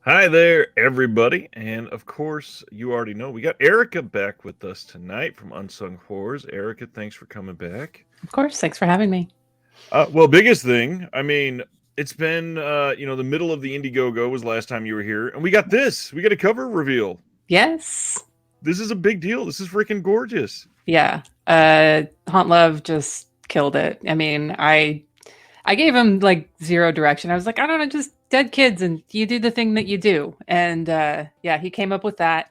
Hi there, everybody. And of course, you already know we got Erica back with us tonight from Unsung Horrors. Erica, thanks for coming back. Of course. Thanks for having me. Well, biggest thing, I mean, it's been, the middle of the Indiegogo was last time you were here, and we got this. We got a cover reveal. Yes. This is a big deal. This is freaking gorgeous. Yeah. Haunt Love just killed it. I mean, I gave him like zero direction. I was like, I don't know, just dead kids and you do the thing that you do. And yeah, he came up with that.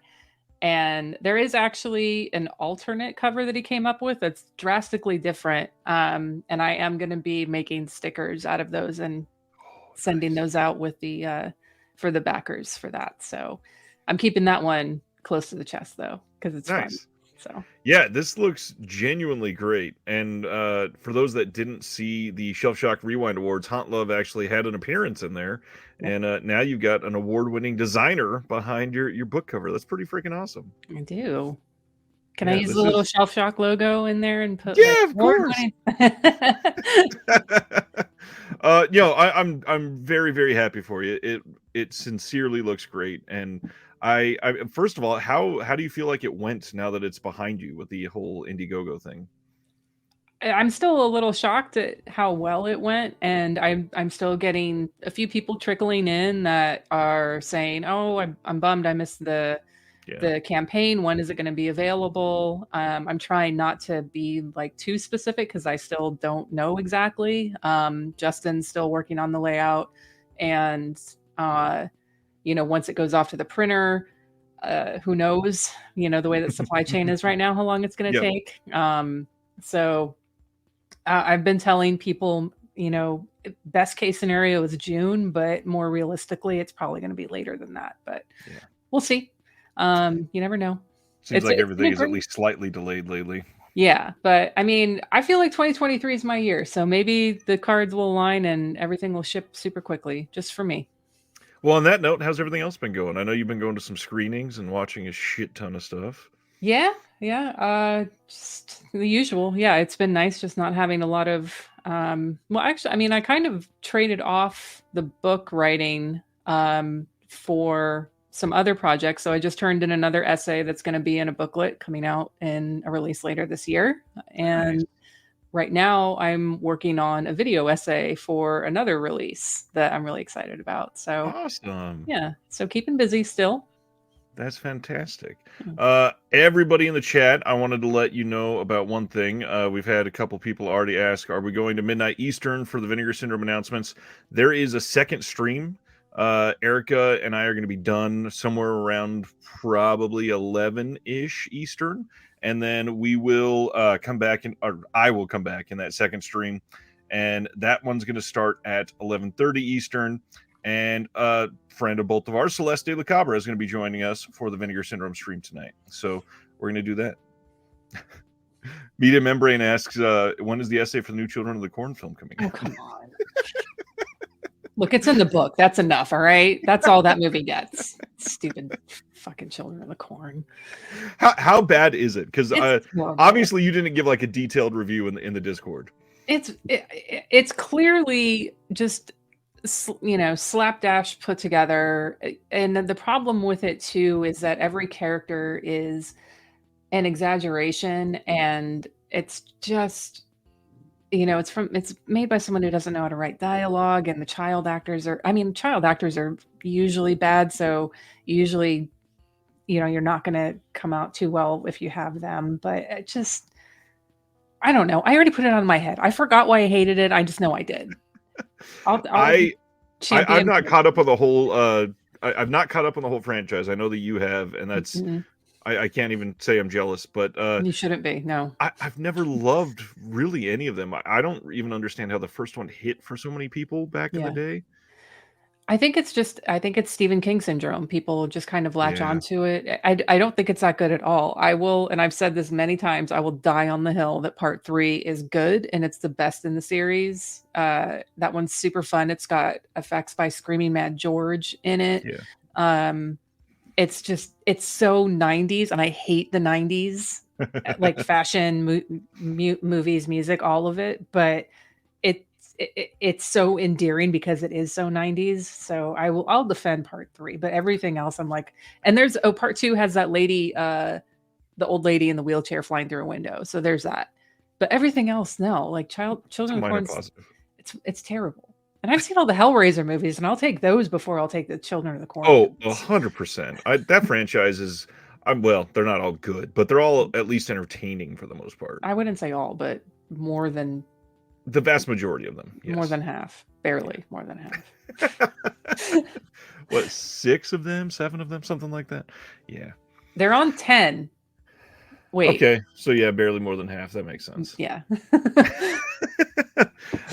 And there is actually an alternate cover that he came up with that's drastically different. And I am going to be making stickers out of those and Oh, sending nice. those out with the for the backers for that. So I'm keeping that one close to the chest though, because it's fun. Nice. So Yeah, this looks genuinely great. And for those that didn't see the Shelf Shock Rewind Awards, Haunt Love actually had an appearance in there. yep, And now you've got an award-winning designer behind your book cover. That's pretty freaking awesome. I do. Can I Yeah, use the this little is Shelf Shock logo in there and put like yeah, of award course. winning? I'm very very happy for you. It sincerely looks great, and I first of all, how do you feel like it went now that it's behind you with the whole Indiegogo thing? I'm still a little shocked at how well it went, and I'm still getting a few people trickling in that are saying, "Oh, I'm bummed I missed Yeah, the campaign. When is it going to be available?" I'm trying not to be like too specific because I still don't know exactly. Justin's still working on the layout, and uh, once it goes off to the printer, who knows? The way that supply chain is right now, how long it's going to yep. take. So I've been telling people, best case scenario is June, but more realistically, it's probably going to be later than that. But Yeah. we'll see. You never know. Seems like It's been everything a is at great. least slightly delayed lately. Yeah, but I mean, I feel like 2023 is my year, so maybe the cards will align and everything will ship super quickly, just for me. Well, on that note, how's everything else been going? I know you've been going to some screenings and watching a shit ton of stuff. Yeah, yeah, just the usual. Yeah, it's been nice just not having a lot of well, actually, I mean, I kind of traded off the book writing for some other projects. So I just turned in another essay that's going to be in a booklet coming out in a release later this year. Nice. And right now I'm working on a video essay for another release that I'm really excited about. So, Awesome. yeah, so keeping busy still. That's fantastic. Yeah. Everybody in the chat, I wanted to let you know about one thing. We've had a couple people already ask, are we going to midnight Eastern for the Vinegar Syndrome announcements? There is a second stream. Erica and I are going to be done somewhere around probably 11-ish Eastern. And then we will come back, or I will come back in that second stream. And that one's going to start at 11:30 Eastern. And a friend of both of ours, Celeste de la Cabra, is going to be joining us for the Vinegar Syndrome stream tonight. So we're going to do that. Media Membrane asks, when is the essay for the new Children of the Corn film coming Oh, out? come on. Look, it's in the book. That's enough. All right. That's all that movie gets. Stupid fucking Children of the Corn. How bad is it? Because It's horrible. obviously you didn't give like a detailed review in the Discord. It's clearly just slapdash put together, and the problem with it too is that every character is an exaggeration, and it's just it's made by someone who doesn't know how to write dialogue, and the child actors are usually bad, so usually you're not going to come out too well if you have them, but it just I don't know. I already put it on my head. I forgot why I hated it. I just know I did. I'll I, I've champion. not caught up on the whole. I've not caught up on the whole franchise. I know that you have, and that's Mhm. I can't even say I'm jealous, but You shouldn't be. No. I've never loved really any of them. I don't even understand how the first one hit for so many people back in the Yeah. day. I think it's Stephen King syndrome. People just kind of latch Yeah, onto it. I don't think it's that good at all. I will, and I've said this many times, I will die on the hill that part 3 is good and it's the best in the series. That one's super fun. It's got effects by Screaming Mad George in it. yeah. Um, it's so 90s, and I hate the 90s, like fashion, movies, music, all of it, but it's it's so endearing because it is so 90s. So I'll defend part 3, but everything else I'm like, and there's part 2 has that lady, the old lady in the wheelchair flying through a window. So there's that. But everything else, no. Like It's a Children of the minor Corn, positive. it's terrible. And I've seen all the Hellraiser movies, and I'll take those before I'll take the Children of the Corn Oh, movies. 100%. That franchise is, well, they're not all good, but they're all at least entertaining for the most part. I wouldn't say all, but more than The vast majority of them, yes. half, barely more than half. What, 6 of them, 7 of them, something like that? Yeah. They're on 10. Wait. Okay, so yeah, barely more than half. That makes sense. Yeah.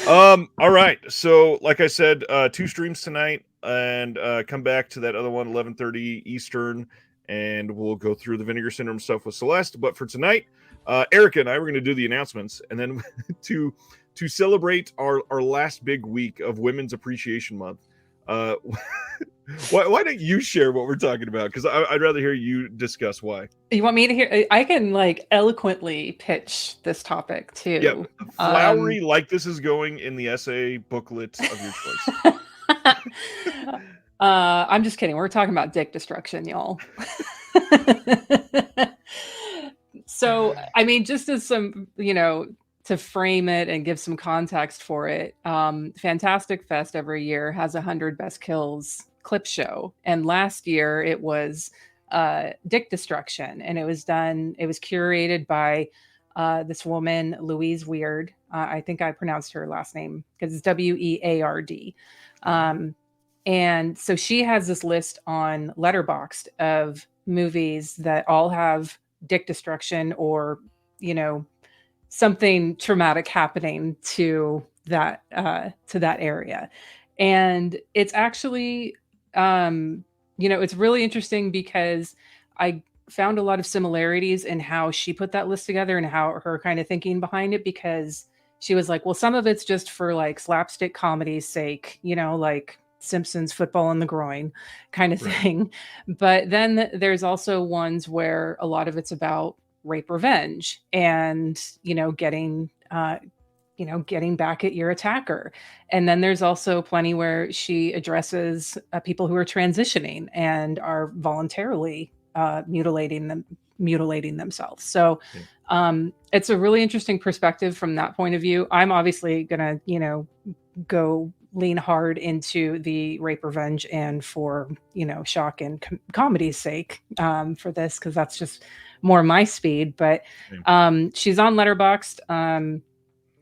All right. So, like I said, 2 streams tonight, and come back to that other one, 11:30 Eastern, and we'll go through the Vinegar Syndrome stuff with Celeste. But for tonight, Erica and I were going to do the announcements, and then to celebrate our last big week of Women's Appreciation Month. Why don't you share what we're talking about? Because I'd rather hear you discuss why. You want me to hear? I can like eloquently pitch this topic too. Yeah, flowery like this is going in the essay booklet of your choice. I'm just kidding. We're talking about dick destruction, y'all. So, I mean, just as some, to frame it and give some context for it, Fantastic Fest every year has 100 Best Kills clip show. And last year it was dick destruction. And it was curated by this woman, Louise Weird. I think I pronounced her last name because it's Weard. And so she has this list on Letterboxd of movies that all have dick destruction or, something traumatic happening to that area. And it's actually, it's really interesting because I found a lot of similarities in how she put that list together and how her kind of thinking behind it, because she was like, well, some of it's just for like slapstick comedy's sake, like Simpsons football in the groin kind of thing. But then there's also ones where a lot of it's about rape revenge and, getting back at your attacker. And then there's also plenty where she addresses people who are transitioning and are voluntarily mutilating themselves. So it's a really interesting perspective from that point of view. I'm obviously gonna, go lean hard into the rape revenge and for, shock and comedy's sake for this, because that's just more my speed. But she's on Letterboxd.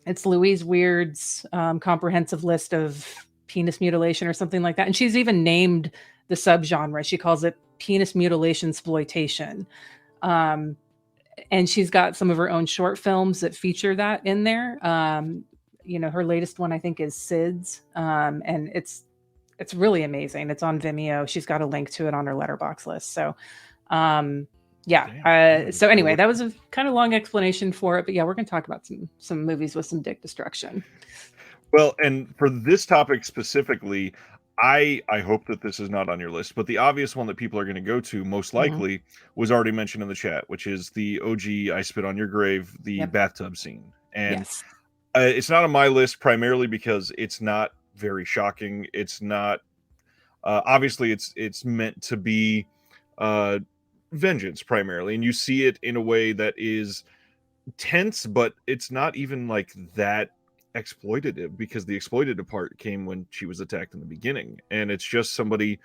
It's Louise Weird's comprehensive list of penis mutilation or something like that. And she's even named the subgenre. She calls it penis mutilation exploitation. And she's got some of her own short films that feature that in there. Her latest one, I think, is SIDS. And it's really amazing. It's on Vimeo. She's got a link to it on her Letterboxd list. So, so anyway, that was a kind of long explanation for it, but yeah, we're going to talk about some movies with some dick destruction. Well, and for this topic specifically, I hope that this is not on your list, but the obvious one that people are going to go to most likely was already mentioned in the chat, which is the OG I Spit on Your Grave, the bathtub scene. And it's not on my list primarily because it's not very shocking. It's not obviously it's meant to be vengeance primarily, and you see it in a way that is tense, but it's not even like that exploitative, because the exploitative part came when she was attacked in the beginning, and it's just somebody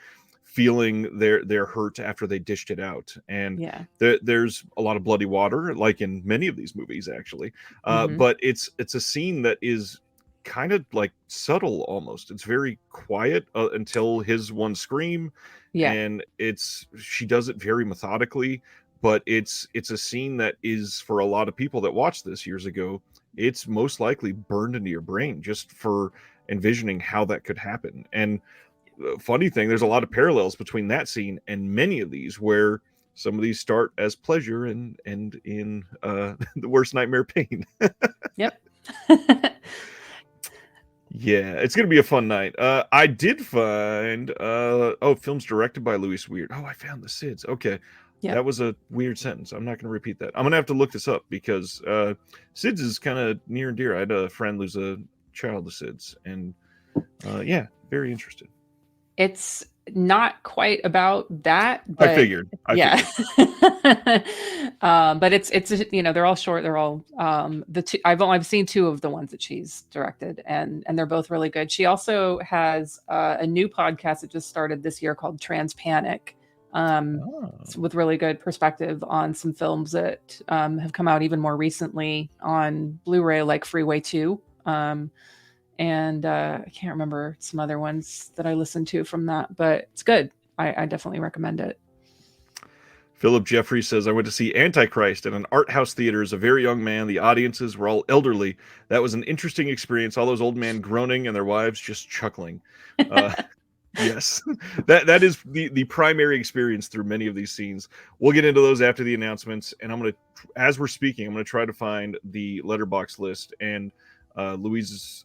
feeling their hurt after they dished it out. And there's a lot of bloody water, like in many of these movies actually, but it's a scene that is kind of like subtle almost. It's very quiet until his one scream, and she does it very methodically, but it's a scene that is, for a lot of people that watched this years ago, it's most likely burned into your brain just for envisioning how that could happen. And funny thing, there's a lot of parallels between that scene and many of these, where some of these start as pleasure and end in the worst nightmare pain. Yep. Yeah, it's gonna be a fun night. I did find films directed by Louise Weird. Oh, I found the SIDS. Okay. That was a weird sentence. I'm not going to repeat that. I'm going to have to look this up because SIDS is kind of near and dear. I had a friend lose a childicides, and yeah, very interested. It's not quite about that, I but figured. yeah. But it's they're all short. They're all the two. I've seen two of the ones that she's directed, and they're both really good. She also has a new podcast that just started this year called Trans Panic. With really good perspective on some films that have come out even more recently on Blu-ray, like Freeway 2. And I can't remember some other ones that I listened to from that, but it's good. I definitely recommend it. Philip Jeffrey says, I went to see Antichrist at an art house theater as a very young man. The audiences were all elderly. That was an interesting experience. All those old men groaning and their wives just chuckling. Yes, that is the primary experience through many of these scenes. We'll get into those after the announcements, and I'm going to, as we're speaking, I'm going to try to find the Letterboxd list and Luisa's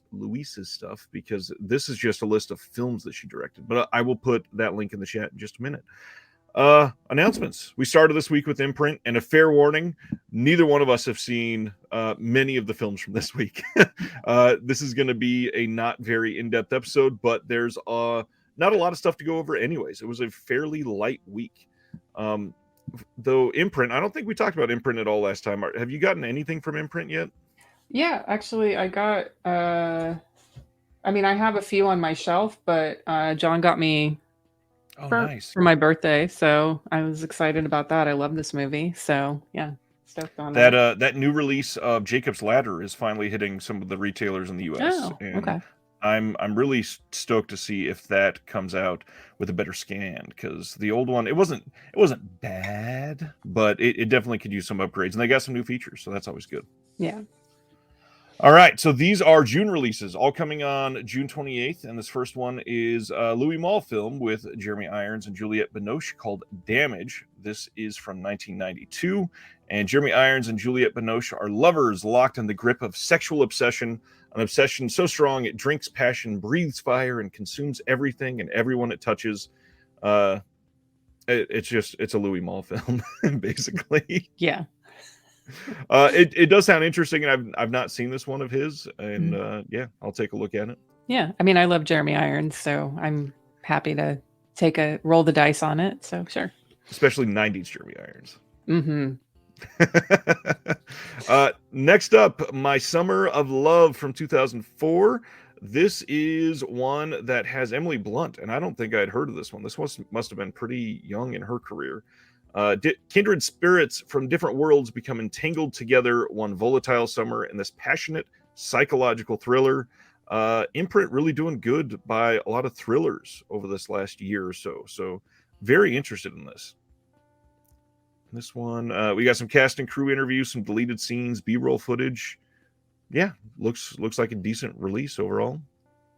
stuff, because this is just a list of films that she directed. But I will put that link in the chat in just a minute. Announcements. We started this week with Imprint, and a fair warning, neither one of us have seen many of the films from this week. This is going to be a not very in-depth episode, but there's not a lot of stuff to go over anyways. It was a fairly light week. Though Imprint, I don't think we talked about Imprint at all last time. Have you gotten anything from Imprint yet? Yeah, actually, I got I have a few on my shelf, but John got me nice. for my birthday, so I was excited about that. I love this movie, so yeah, stoked on that. That new release of Jacob's Ladder is finally hitting some of the retailers in the U.S. Oh, and okay. I'm really stoked to see if that comes out with a better scan, because the old one, it wasn't bad, but it definitely could use some upgrades, and they got some new features, so that's always good. Yeah. All right, so these are June releases, all coming on June 28th, and this first one is a Louis Malle film with Jeremy Irons and Juliette Binoche called Damage. This is from 1992, and Jeremy Irons and Juliette Binoche are lovers locked in the grip of sexual obsession, an obsession so strong it drinks passion, breathes fire, and consumes everything and everyone it touches. It's a Louis Malle film, basically. Yeah. It does sound interesting, and I've not seen this one of his, and yeah, I'll take a look at it. Yeah, I love Jeremy Irons, so I'm happy to roll the dice on it. So sure, especially 90s Jeremy Irons. Mm-hmm. Next up, My Summer of Love from 2004. This is one that has Emily Blunt, and I don't think I'd heard of this one. This must have been pretty young in her career. Kindred spirits from different worlds become entangled together one volatile summer in this passionate psychological thriller. Imprint really doing good by a lot of thrillers over this last year or so. So very interested in this. This one, we got some cast and crew interviews, some deleted scenes, B-roll footage. Yeah, looks like a decent release overall.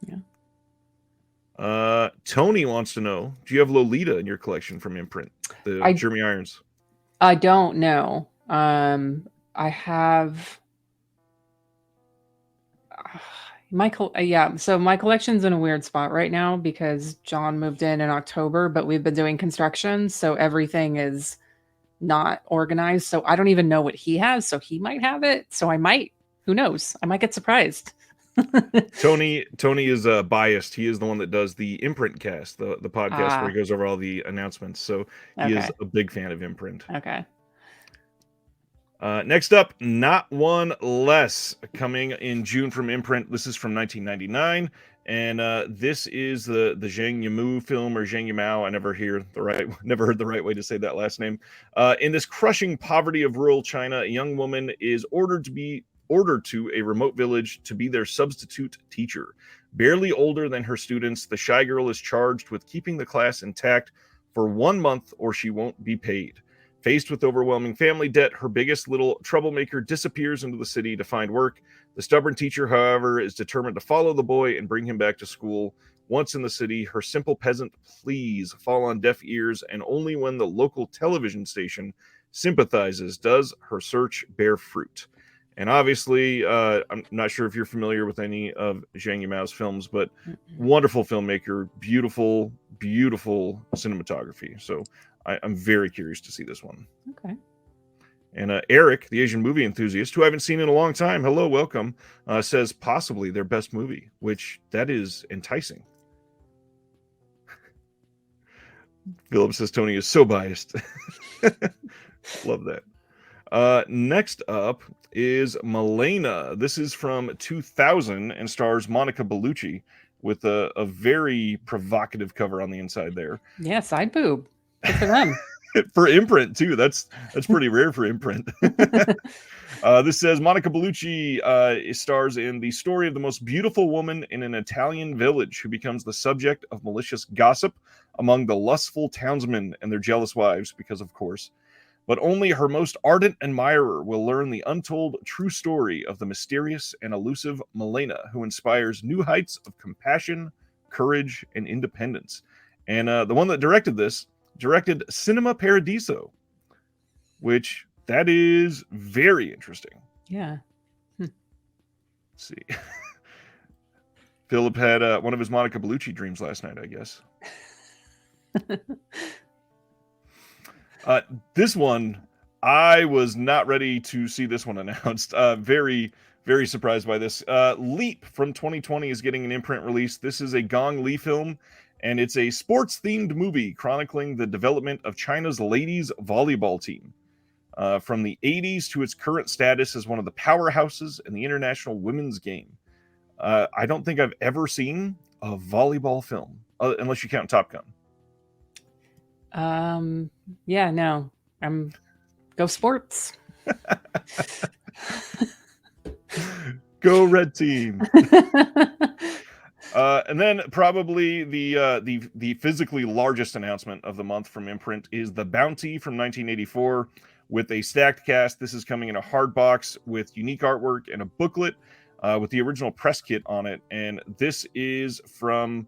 Yeah. Tony wants to know, do you have Lolita in your collection from Imprint? Jeremy Irons. I don't know. I have so my collection's in a weird spot right now because John moved in October, but we've been doing construction, so everything is not organized. So I don't even know what he has, so he might have it. So who knows? I might get surprised. Tony is biased. He is the one that does the Imprint cast, the podcast where he goes over all the announcements. So he is a big fan of Imprint. Okay. Next up, Not One Less, coming in June from Imprint. This is from 1999, and this is the Zhang Yimou film, or Zhang Yimou. I never heard the right way to say that last name. In this crushing poverty of rural China, a young woman is ordered to a remote village to be their substitute teacher. Barely older than her students, the shy girl is charged with keeping the class intact for 1 month or she won't be paid. Faced with overwhelming family debt, her biggest little troublemaker disappears into the city to find work. The stubborn teacher, however, is determined to follow the boy and bring him back to school. Once in the city, her simple peasant pleas fall on deaf ears, and only when the local television station sympathizes does her search bear fruit. And obviously, I'm not sure if you're familiar with any of Zhang Yimou's films, but wonderful filmmaker, beautiful, beautiful cinematography. So I'm very curious to see this one. Okay. And Eric, the Asian movie enthusiast, who I haven't seen in a long time, hello, welcome, says possibly their best movie, which that is enticing. Philip says Tony is so biased. Love that. Next up is Milena. This is from 2000 and stars Monica Bellucci with a very provocative cover on the inside there. Yeah, side boob. Good for them. For imprint too. That's pretty rare for imprint. This says Monica Bellucci stars in the story of the most beautiful woman in an Italian village who becomes the subject of malicious gossip among the lustful townsmen and their jealous wives, because of course. But only her most ardent admirer will learn the untold true story of the mysterious and elusive Milena, who inspires new heights of compassion, courage, and independence. And the one that directed Cinema Paradiso, which that is very interesting. Yeah. Let's see. Philip had one of his Monica Bellucci dreams last night, I guess. This one, I was not ready to see this one announced. Very, very surprised by this. Leap from 2020 is getting an imprint release. This is a Gong Li film, and it's a sports-themed movie chronicling the development of China's ladies volleyball team. From the 80s to its current status as one of the powerhouses in the international women's game. I don't think I've ever seen a volleyball film, unless you count Top Gun. Yeah, no. Go sports. Go Red Team. And then probably the physically largest announcement of the month from imprint is The Bounty from 1984 with a stacked cast. This is coming in a hard box with unique artwork and a booklet with the original press kit on it. And this is from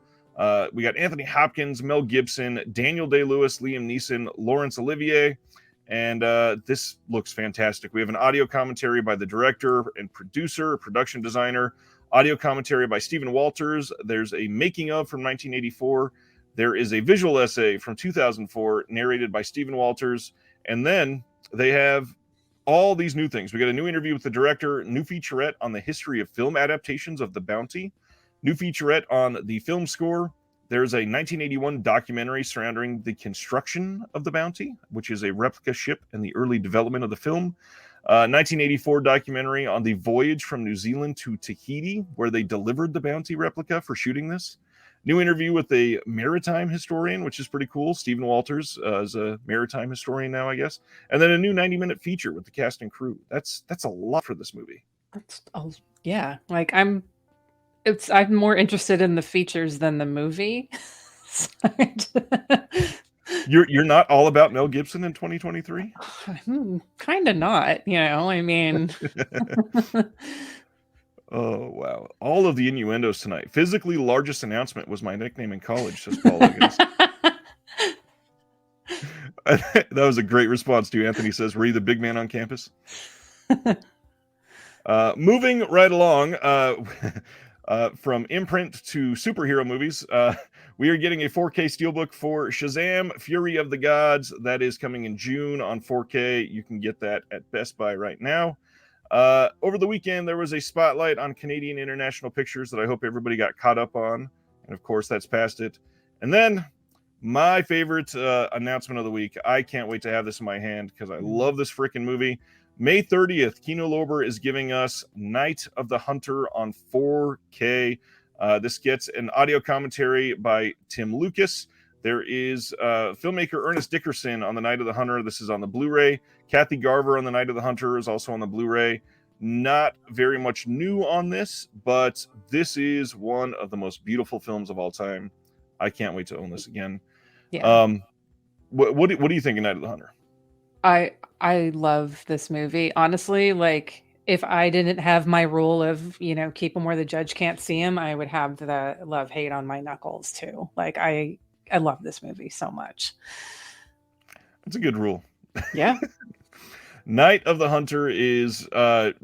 we got Anthony Hopkins, Mel Gibson, Daniel Day-Lewis, Liam Neeson, Laurence Olivier, and this looks fantastic. We have an audio commentary by the director and production designer, audio commentary by Stephen Walters. There's a making of from 1984. There is a visual essay from 2004 narrated by Stephen Walters. And then they have all these new things. We got a new interview with the director, new featurette on the history of film adaptations of The Bounty, new featurette on the film score. There's a 1981 documentary surrounding the construction of the Bounty, which is a replica ship and the early development of the film. 1984 documentary on the voyage from New Zealand to Tahiti, where they delivered the Bounty replica for shooting this. New interview with a maritime historian, which is pretty cool. Stephen Walters is a maritime historian now, I guess. And then a new 90-minute feature with the cast and crew. That's a lot for this movie. Yeah. Like I'm more interested in the features than the movie. You're not all about Mel Gibson in 2023? Kind of not, I mean. Oh, wow. All of the innuendos tonight. Physically largest announcement was my nickname in college, says Paul Higgins. That was a great response to you. Anthony says, were you the big man on campus? Moving right along, from imprint to superhero movies, we are getting a 4K steelbook for Shazam! Fury of the Gods. That is coming in June on 4K. You can get that at Best Buy right now. Over the weekend, there was a spotlight on Canadian International Pictures that I hope everybody got caught up on. And of course, that's past it. And then my favorite announcement of the week. I can't wait to have this in my hand because I love this freaking movie. May 30th, Kino Lorber is giving us Night of the Hunter on 4K. This gets an audio commentary by Tim Lucas. There is filmmaker Ernest Dickerson on The Night of the Hunter. This is on the Blu-ray. Kathy Garver on The Night of the Hunter is also on the Blu-ray. Not very much new on this, but this is one of the most beautiful films of all time. I can't wait to own this again. Yeah. What do you think of Night of the Hunter? I love this movie. Honestly, like if I didn't have my rule of, keep them where the judge can't see them, I would have the love-hate on my knuckles too. Like I love this movie so much. That's a good rule. Yeah. Night of the Hunter is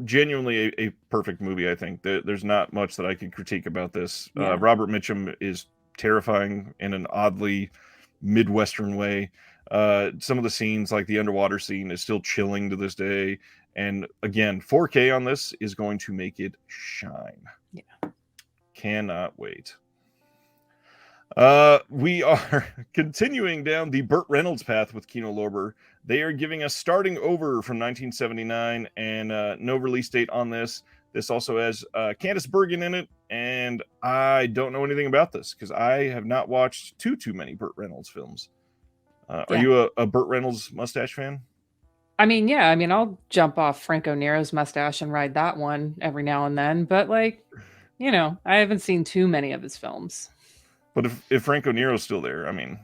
genuinely a perfect movie, I think. There's not much that I can critique about this. Yeah. Robert Mitchum is terrifying in an oddly Midwestern way. Some of the scenes, like the underwater scene, is still chilling to this day. And again, 4K on this is going to make it shine. Yeah. Cannot wait. We are continuing down the Burt Reynolds path with Kino Lorber. They are giving us Starting Over from 1979, and no release date on this. This also has Candice Bergen in it, and I don't know anything about this because I have not watched too many Burt Reynolds films. Are you a Burt Reynolds mustache fan? I mean, yeah. I mean, I'll jump off Franco Nero's mustache and ride that one every now and then. But like, you know, I haven't seen too many of his films. But if Franco Nero's still there, I mean,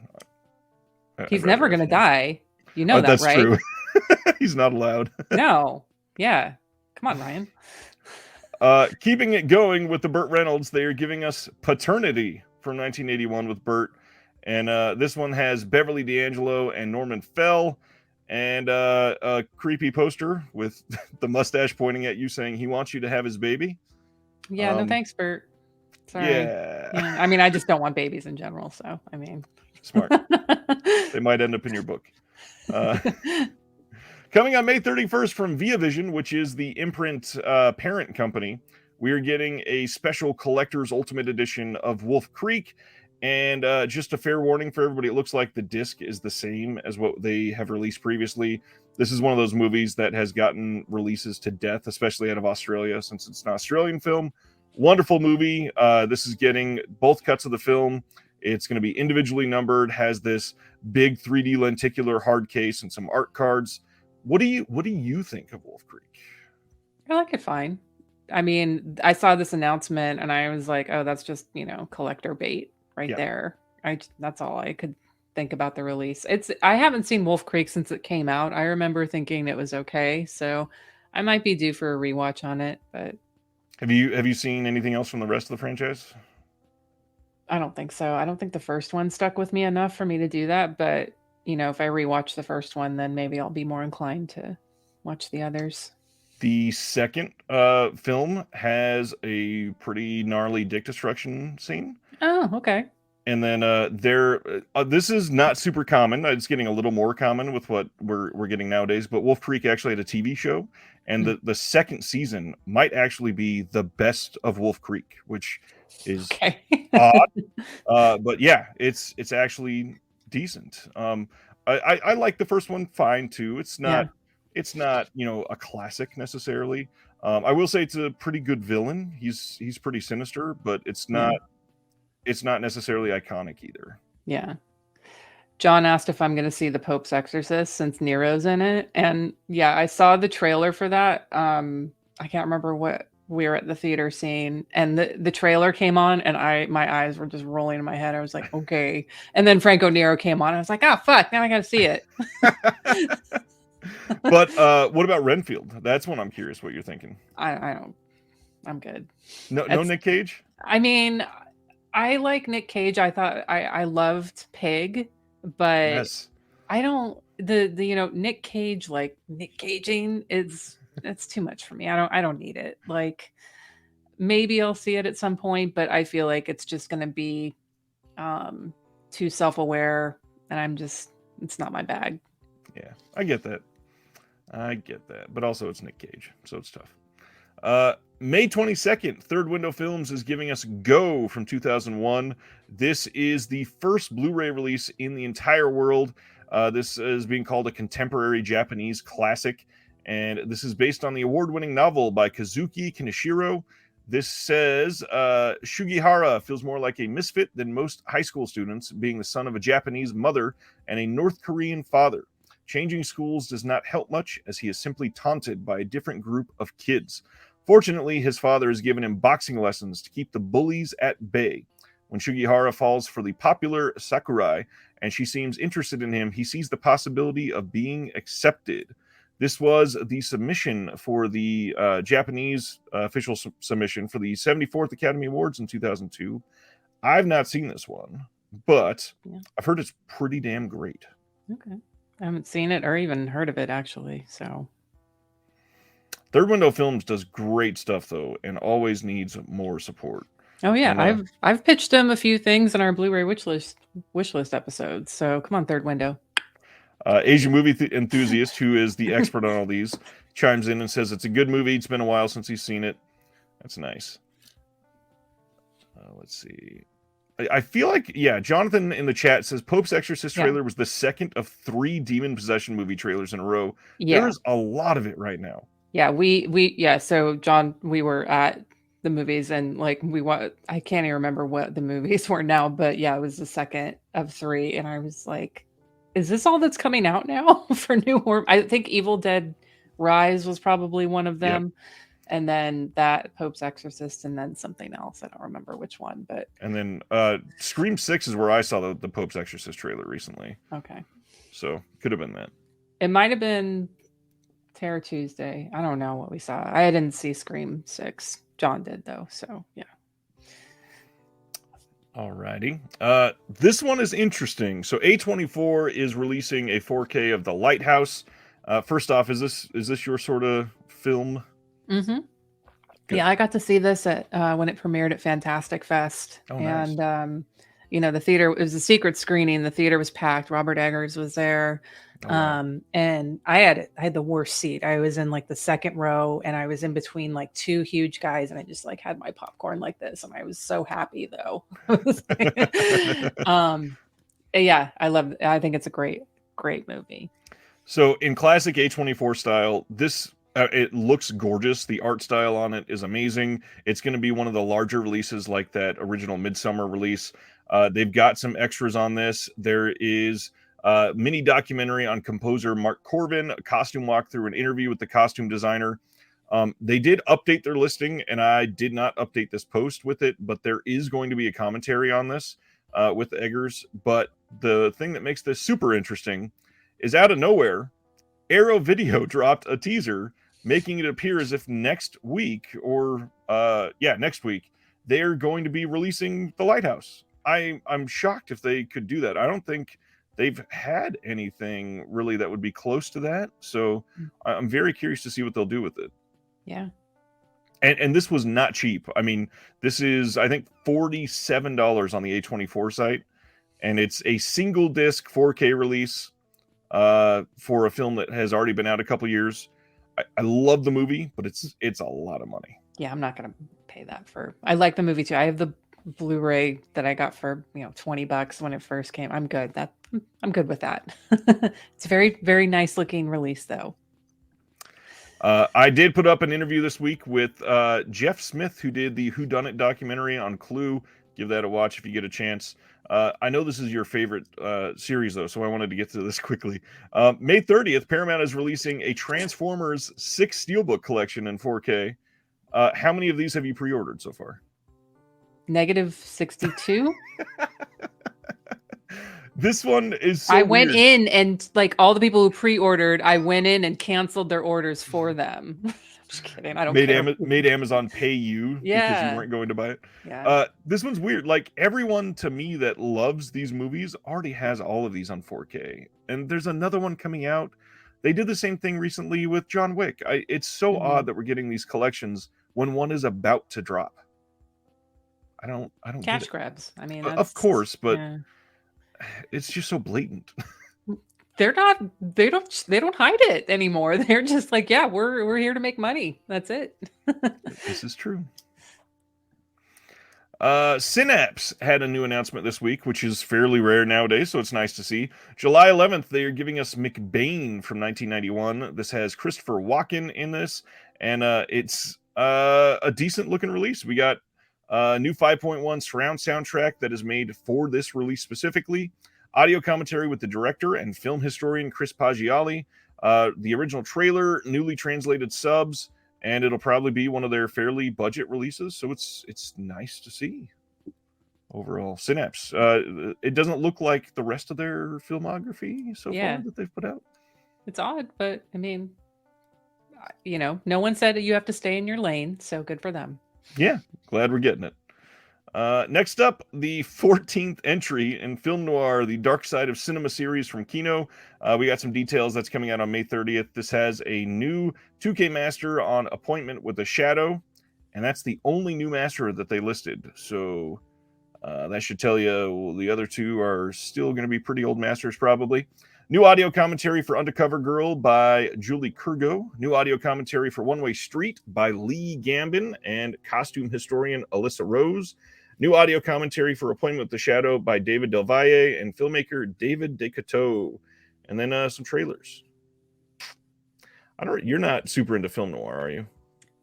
he's never going to die. You know that, that's right? True. He's not allowed. No. Yeah. Come on, Ryan. Keeping it going with the Burt Reynolds, they are giving us Paternity from 1981 with Burt. And this one has Beverly D'Angelo and Norman Fell, and a creepy poster with the mustache pointing at you saying he wants you to have his baby. Yeah, no thanks, Burt. Sorry. Yeah. I mean, I just don't want babies in general. So, I mean. Smart. They might end up in your book. Coming on May 31st from Via Vision, which is the imprint parent company, we are getting a special collector's ultimate edition of Wolf Creek. And just a fair warning for everybody, it looks like the disc is the same as what they have released previously. This is one of those movies that has gotten releases to death, especially out of Australia, since it's an Australian film. Wonderful movie. This is getting both cuts of the film. It's going to be individually numbered, has this big 3D lenticular hard case and some art cards. What do you think of Wolf Creek? I like it fine. I mean, I saw this announcement and I was like, oh, that's just, collector bait right there. That's all I could think about the release. I haven't seen Wolf Creek since it came out. I remember thinking it was okay, so I might be due for a rewatch on it, but have you seen anything else from the rest of the franchise? I don't think so. I don't think the first one stuck with me enough for me to do that, but if I rewatch the first one, then maybe I'll be more inclined to watch the others. The second film has a pretty gnarly dick destruction scene. Oh, okay. And then this is not super common. It's getting a little more common with what we're getting nowadays. But Wolf Creek actually had a TV show, and the second season might actually be the best of Wolf Creek, which is odd. But yeah, it's actually decent. I like the first one fine too. It's not a classic necessarily. I will say it's a pretty good villain. He's pretty sinister, but it's not necessarily iconic either. Yeah. John asked if I'm going to see The Pope's Exorcist since Nero's in it, and yeah, I saw the trailer for that. I can't remember what we were at the theater seeing, and the trailer came on and my eyes were just rolling in my head. I was like, okay. And then Franco Nero came on. I was like, oh fuck, now I gotta see it. But what about Renfield? That's one I'm curious what you're thinking. I'm good. No Nick Cage? I mean, I like Nick Cage. I thought I loved Pig, but yes. I don't Nick Cage, like Nick Caging it's too much for me. I don't need it. Like, maybe I'll see it at some point, but I feel like it's just going to be too self-aware, and it's not my bag. Yeah, I get that. But also it's Nick Cage, so it's tough. May 22nd, Third Window Films is giving us Go from 2001. This is the first Blu-ray release in the entire world. This is being called a contemporary Japanese classic. And this is based on the award-winning novel by Kazuki Kaneshiro. This says Shugihara feels more like a misfit than most high school students, being the son of a Japanese mother and a North Korean father. Changing schools does not help much, as he is simply taunted by a different group of kids. Fortunately, his father has given him boxing lessons to keep the bullies at bay. When Shugihara falls for the popular Sakurai, and she seems interested in him, he sees the possibility of being accepted. This was the submission for the Japanese official submission for the 74th Academy Awards in 2002. I've not seen this one, but I've heard it's pretty damn great. Okay. I haven't seen it or even heard of it, actually. So, Third Window Films does great stuff, though, and always needs more support. Oh yeah, and, I've pitched them a few things in our Blu-ray wish list episodes. So come on, Third Window. Asian movie enthusiast, who is the expert on all these, chimes in and says it's a good movie. It's been a while since he's seen it. That's nice. Let's see. I feel like, yeah, Jonathan in the chat says Pope's Exorcist trailer was the second of 3 demon possession movie trailers in a row. Yeah. There's a lot of it right now. Yeah, so John, we were at the movies and like I can't even remember what the movies were now, but yeah, it was the second of 3 and I was like, is this all that's coming out now for new horror? I think Evil Dead Rise was probably one of them. Yep. And then that Pope's Exorcist, and then something else. I don't remember which one, but and then Scream 6 is where I saw the Pope's Exorcist trailer recently. Okay, so could have been that. It might have been Terror Tuesday. I don't know what we saw. I didn't see Scream 6. John did though, so yeah. Alrighty. This one is interesting. So A24 is releasing a 4K of The Lighthouse. First off, is this your sort of film? Mm-hmm. Good. Yeah, I got to see this at when it premiered at Fantastic Fest. Oh, nice. And the theater, it was a secret screening. The theater was packed. Robert Eggers was there. Oh, wow. And I had the worst seat. I was in like the second row and I was in between like 2 huge guys and I just like had my popcorn like this and I was so happy though. Yeah, I think it's a great movie. So in classic A24 style, this it looks gorgeous. The art style on it is amazing. It's going to be one of the larger releases like that original Midsommar release. They've got some extras on this. There is a mini documentary on composer Mark Corbin, a costume walkthrough, an interview with the costume designer. They did update their listing, and I did not update this post with it, but there is going to be a commentary on this with Eggers. But the thing that makes this super interesting is out of nowhere, Arrow Video dropped a teaser making it appear as if next week, they're going to be releasing The Lighthouse. I'm shocked if they could do that. I don't think they've had anything really that would be close to that. So I'm very curious to see what they'll do with it. Yeah. And this was not cheap. I mean, this is, I think, $47 on the A24 site. And it's a single disc 4K release for a film that has already been out a couple years. I love the movie, but it's a lot of money. Yeah, I'm not going to pay that for. I like the movie too. I have the Blu-ray that I got for $20 when it first came. I'm good. I'm good with that. It's a very, very nice looking release though. I did put up an interview this week with Jeff Smith, who did the Whodunit documentary on Clue. Give that a watch if you get a chance. I know this is your favorite series, though, so I wanted to get to this quickly. May 30th, Paramount is releasing a Transformers 6 Steelbook collection in 4K. How many of these have you pre-ordered so far? -62. This one is so I went weird. in and like all the people who pre-ordered, I went in and canceled their orders for them. I'm just kidding. I don't care. Made Amazon pay you because you weren't going to buy it. Yeah. This one's weird. Like everyone to me that loves these movies already has all of these on 4K. And there's another one coming out. They did the same thing recently with John Wick. It's so odd that we're getting these collections when one is about to drop. I don't cash grabs. I mean, of course, but it's just so blatant. They don't hide it anymore. They're just like, yeah, we're here to make money. That's it. This is true. Synapse had a new announcement this week, which is fairly rare nowadays, so it's nice to see. July 11th, they are giving us McBain from 1991. This has Christopher Walken in this, and it's a decent looking release. We got a new 5.1 surround soundtrack that is made for this release specifically. Audio commentary with the director and film historian Chris Paggiali. The original trailer, newly translated subs, and it'll probably be one of their fairly budget releases. So it's nice to see. Overall, Synapse. It doesn't look like the rest of their filmography so far that they've put out. It's odd, but I mean, no one said that you have to stay in your lane, so good for them. Yeah, glad we're getting it. Next up, the 14th entry in film noir, the Dark Side of Cinema series from Kino. We got some details that's coming out on May 30th. This has a new 2K master on Appointment with a Shadow, and that's the only new master that they listed. So That should tell you the other two are still going to be pretty old masters, probably. New audio commentary for Undercover Girl by Julie Kurgo. New audio commentary for One Way Street by Lee Gambin and costume historian Alyssa Rose. New audio commentary for Appointment with the Shadow by David Del Valle and filmmaker David Decateau. And then some trailers. You're not super into film noir, are you?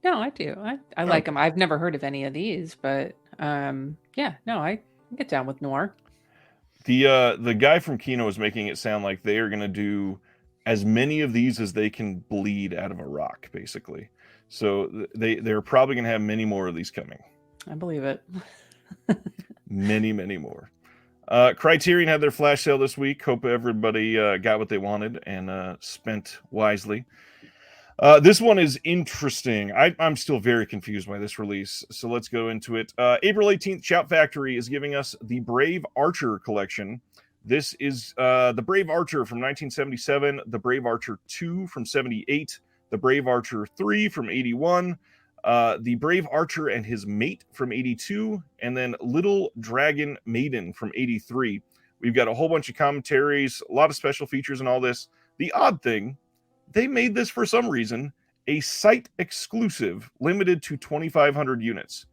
No, I do. I like them. I've never heard of any of these, but yeah, no, I get down with noir. The guy from Kino is making it sound like they are going to do as many of these as they can bleed out of a rock, basically. So they're probably going to have many more of these coming. I believe it. Many more. Criterion had their flash sale this week. Hope everybody got what they wanted and spent wisely. This one is interesting. I'm still very confused by this release, so let's go into it. April 18th, Shout Factory is giving us the Brave Archer collection. This is the Brave Archer from 1977, the Brave Archer 2 from 78, the Brave Archer 3 from 81, the Brave Archer and his mate from 82, and then Little Dragon Maiden from 83. We've got a whole bunch of commentaries, a lot of special features and all this. The odd thing, they made this for some reason a site exclusive, limited to 2,500 units.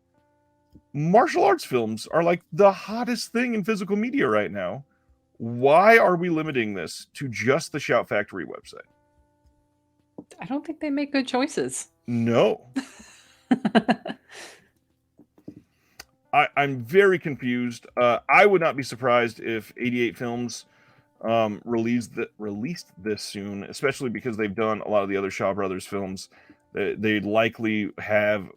Martial arts films are like the hottest thing in physical media right now. Why are we limiting this to just the Shout Factory website? I don't think they make good choices. No. I'm very confused. I would not be surprised if 88 Films released this soon, especially because they've done a lot of the other Shaw Brothers films. They'd likely have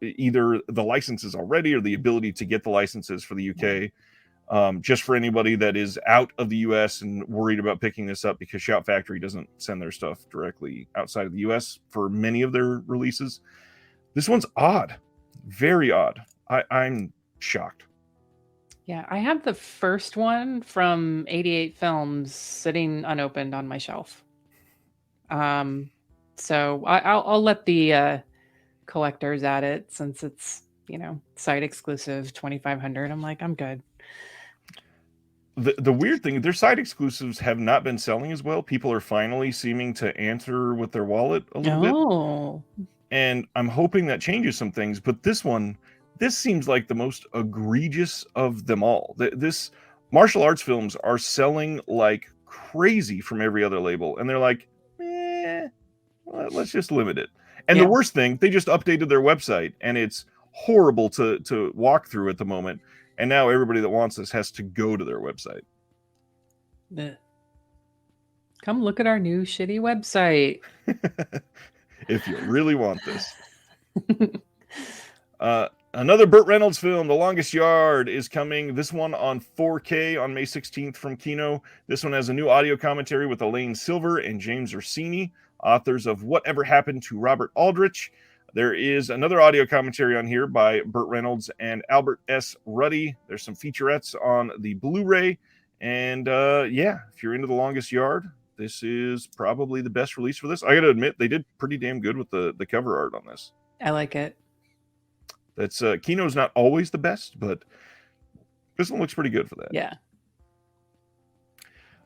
either the licenses already or the ability to get the licenses for the UK. Just for anybody that is out of the US and worried about picking this up, because Shout Factory doesn't send their stuff directly outside of the US for many of their releases. This one's odd, very odd. I'm shocked. Yeah, I have the first one from 88 Films sitting unopened on my shelf. So I'll let the collectors at it, since it's, site exclusive 2,500. I'm like, I'm good. The weird thing, their site exclusives have not been selling as well. People are finally seeming to answer with their wallet a little bit. And I'm hoping that changes some things. But this seems like the most egregious of them all. This martial arts films are selling like crazy from every other label. And they're like, let's just limit it. And the worst thing, they just updated their website, and it's horrible to walk through at the moment. And now everybody that wants this has to go to their website. Come look at our new shitty website. If you really want this. Another Burt Reynolds film, The Longest Yard, is coming. This one on 4K on May 16th from Kino. This one has a new audio commentary with Elaine Silver and James Orsini, authors of Whatever Happened to Robert Aldrich. There is another audio commentary on here by Burt Reynolds and Albert S. Ruddy. There's some featurettes on the Blu-ray. And if you're into The Longest Yard, this is probably the best release for this. I got to admit, they did pretty damn good with the cover art on this. I like it. That's Kino's not always the best, but this one looks pretty good for that. Yeah.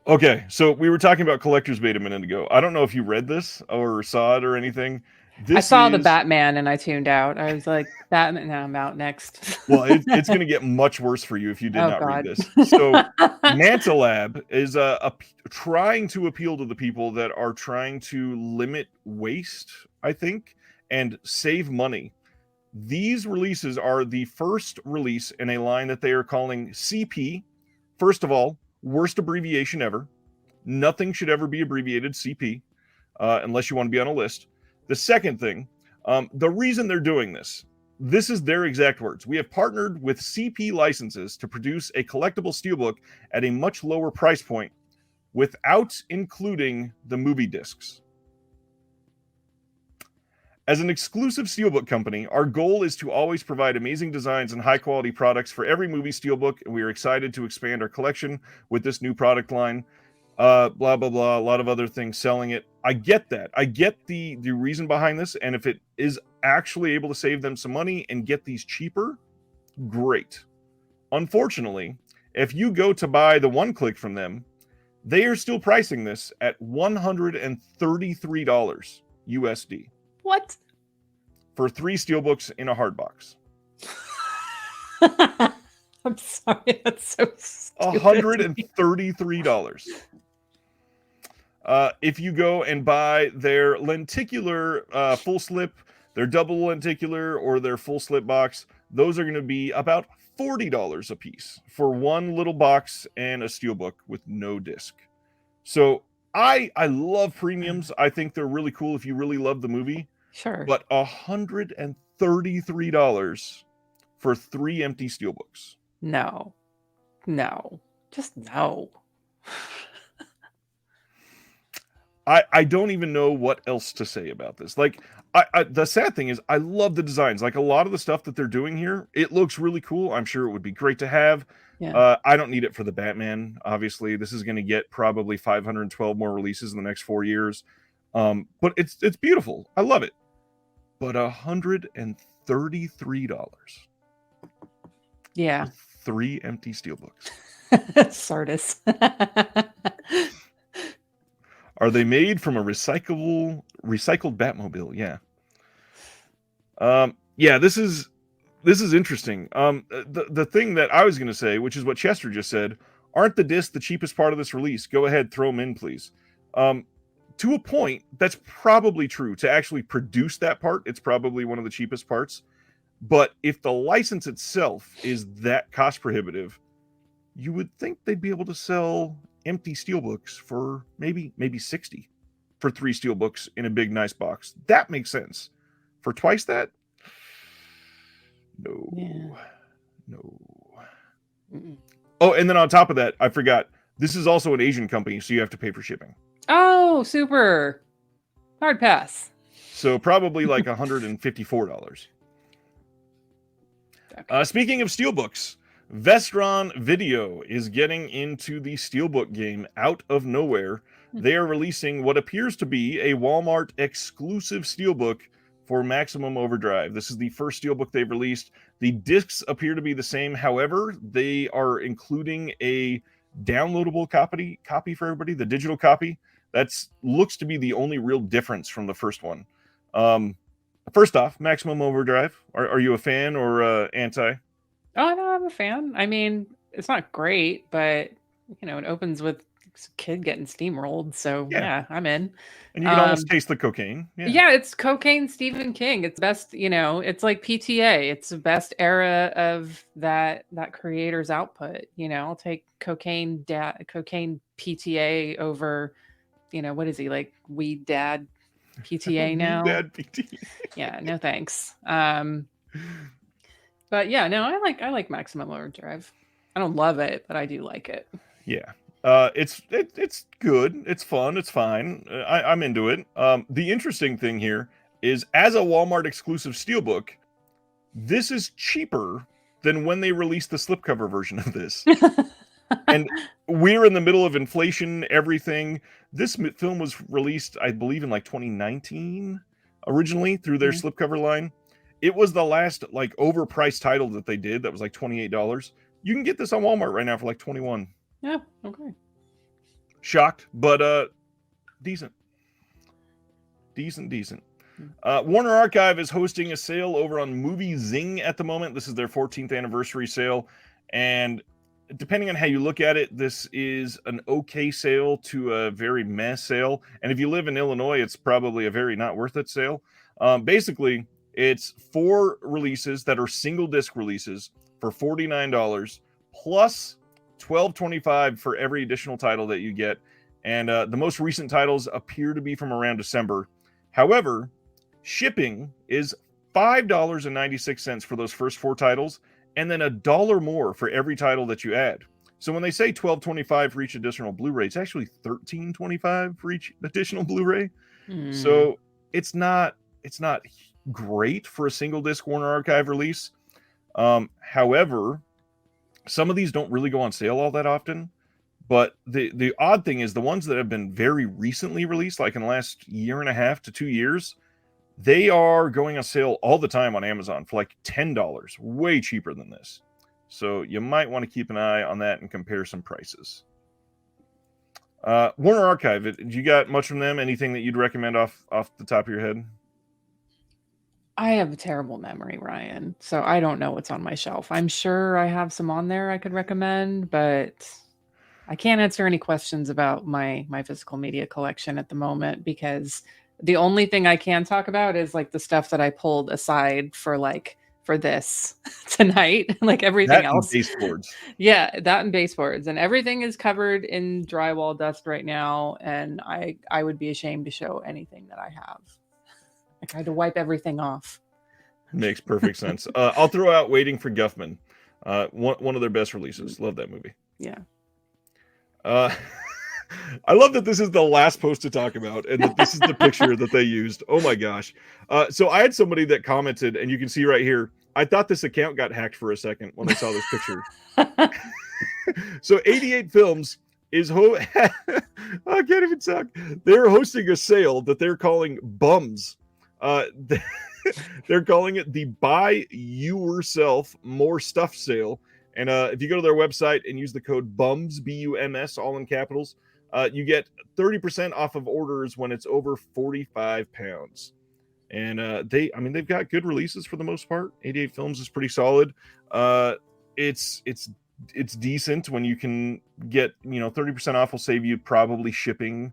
Okay, so we were talking about Collector's Bait a minute ago. I don't know if you read this or saw it or anything. I saw the Batman and I tuned out. I was like, Batman, now I'm out next. Well, it's going to get much worse for you if you did not read this. So Manta Lab is trying to appeal to the people that are trying to limit waste, I think, and save money. These releases are the first release in a line that they are calling CP. First of all, worst abbreviation ever. Nothing should ever be abbreviated CP unless you want to be on a list. The second thing, the reason they're doing this is their exact words. We have partnered with CP licenses to produce a collectible steelbook at a much lower price point without including the movie discs. As an exclusive steelbook company, our goal is to always provide amazing designs and high-quality products for every movie steelbook, and we are excited to expand our collection with this new product line. Blah, blah, blah, a lot of other things selling it. I get that. I get the reason behind this, and if it is actually able to save them some money and get these cheaper, great. Unfortunately, if you go to buy the one click from them, they are still pricing this at $133 USD. What? For 3 steelbooks in a hard box. I'm sorry, that's so stupid. $133. If you go and buy their lenticular full slip, their double lenticular, or their full slip box, those are going to be about $40 a piece for one little box and a steelbook with no disc. So I love premiums. I think they're really cool if you really love the movie. Sure. But $133 for 3 empty steelbooks. No. Just no. I don't even know what else to say about this. Like, the sad thing is, I love the designs. Like, a lot of the stuff that they're doing here, it looks really cool. I'm sure it would be great to have. Yeah. I don't need it for the Batman. Obviously, this is going to get probably 512 more releases in the next 4 years. But it's beautiful. I love it. But $133. Yeah. 3 empty steelbooks. Sardis. Are they made from a recycled Batmobile? Yeah. Yeah, this is interesting. The thing that I was going to say, which is what Chester just said, aren't the discs the cheapest part of this release? Go ahead, throw them in, please. To a point, that's probably true. To actually produce that part, it's probably one of the cheapest parts. But if the license itself is that cost prohibitive, you would think they'd be able to sell empty steelbooks for maybe $60 for 3 steelbooks in a big nice box. That makes sense. For twice that? No. Yeah. No. Mm-mm. Oh, and then on top of that, I forgot, this is also an Asian company, so you have to pay for shipping. Oh, super. Hard pass. So probably like $154. Okay. Speaking of steelbooks, Vestron Video is getting into the steelbook game out of nowhere. They are releasing what appears to be a Walmart exclusive steelbook for Maximum Overdrive. This is the first steelbook they've released. The discs appear to be the same. However, they are including a downloadable copy for everybody, the digital copy. That's looks to be the only real difference from the first one. First off, Maximum Overdrive. Are you a fan or anti? Oh, no, I'm a fan. I mean, it's not great, but it opens with a kid getting steamrolled. So yeah, I'm in. And you can almost taste the cocaine. Yeah, it's cocaine Stephen King. It's best, it's like PTA. It's the best era of that creator's output. I'll take cocaine PTA over, what is he, like, weed dad PTA now? Weed dad PTA. Yeah, no thanks. But yeah, no, I like Maximum Overdrive. I don't love it, but I do like it. Yeah. It's good. It's fun. It's fine. I'm into it. The interesting thing here is, as a Walmart exclusive steelbook, this is cheaper than when they released the slipcover version of this. And we're in the middle of inflation, everything. This film was released, I believe, in like 2019 originally through their slipcover line. It was the last like overpriced title that they did. That was like $28. You can get this on Walmart right now for like $21. Yeah, okay. Shocked, but decent. Warner Archive is hosting a sale over on Movie Zing at the moment. This is their 14th anniversary sale, and depending on how you look at it, this is an okay sale to a very meh sale. And if you live in Illinois, it's probably a very not worth it sale. Basically, it's 4 releases that are single disc releases for $49 plus $12.25 for every additional title that you get. And the most recent titles appear to be from around December. However, shipping is $5.96 for those first 4 titles, and then $1 more for every title that you add. So when they say $12.25 for each additional Blu-ray, it's actually $13.25 for each additional Blu-ray. So it's not great for a single disc Warner Archive release. However, some of these don't really go on sale all that often. But the odd thing is, the ones that have been very recently released, like in the last year and a half to 2 years, they are going on sale all the time on Amazon for like $10, way cheaper than this. So you might want to keep an eye on that and compare some prices. Warner Archive, you got much from them? Anything that you'd recommend off the top of your head? I have a terrible memory, Ryan, so I don't know what's on my shelf. I'm sure I have some on there I could recommend, but I can't answer any questions about my physical media collection at the moment because the only thing I can talk about is like the stuff that I pulled aside for this tonight, like everything That and else. baseboards. Yeah, that and baseboards and everything is covered in drywall dust right now, and I would be ashamed to show anything that I have. Like I had to wipe everything off. Makes perfect sense. I'll throw out Waiting for Guffman. One of their best releases. Love that movie. Yeah. Uh, I love that this is the last post to talk about, and that this is the picture that they used. Oh my gosh! So I had somebody that commented, and you can see right here. I thought this account got hacked for a second when I saw this picture. So 88 Films is I can't even talk. They're hosting a sale that they're calling Bums. They're calling it the Buy Yourself More Stuff sale. And if you go to their website and use the code BUMS, BUMS, all in capitals, you get 30% off of orders when it's over 45 pounds. And they've got good releases for the most part. 88 Films is pretty solid. It's decent when you can get 30% off will save you probably shipping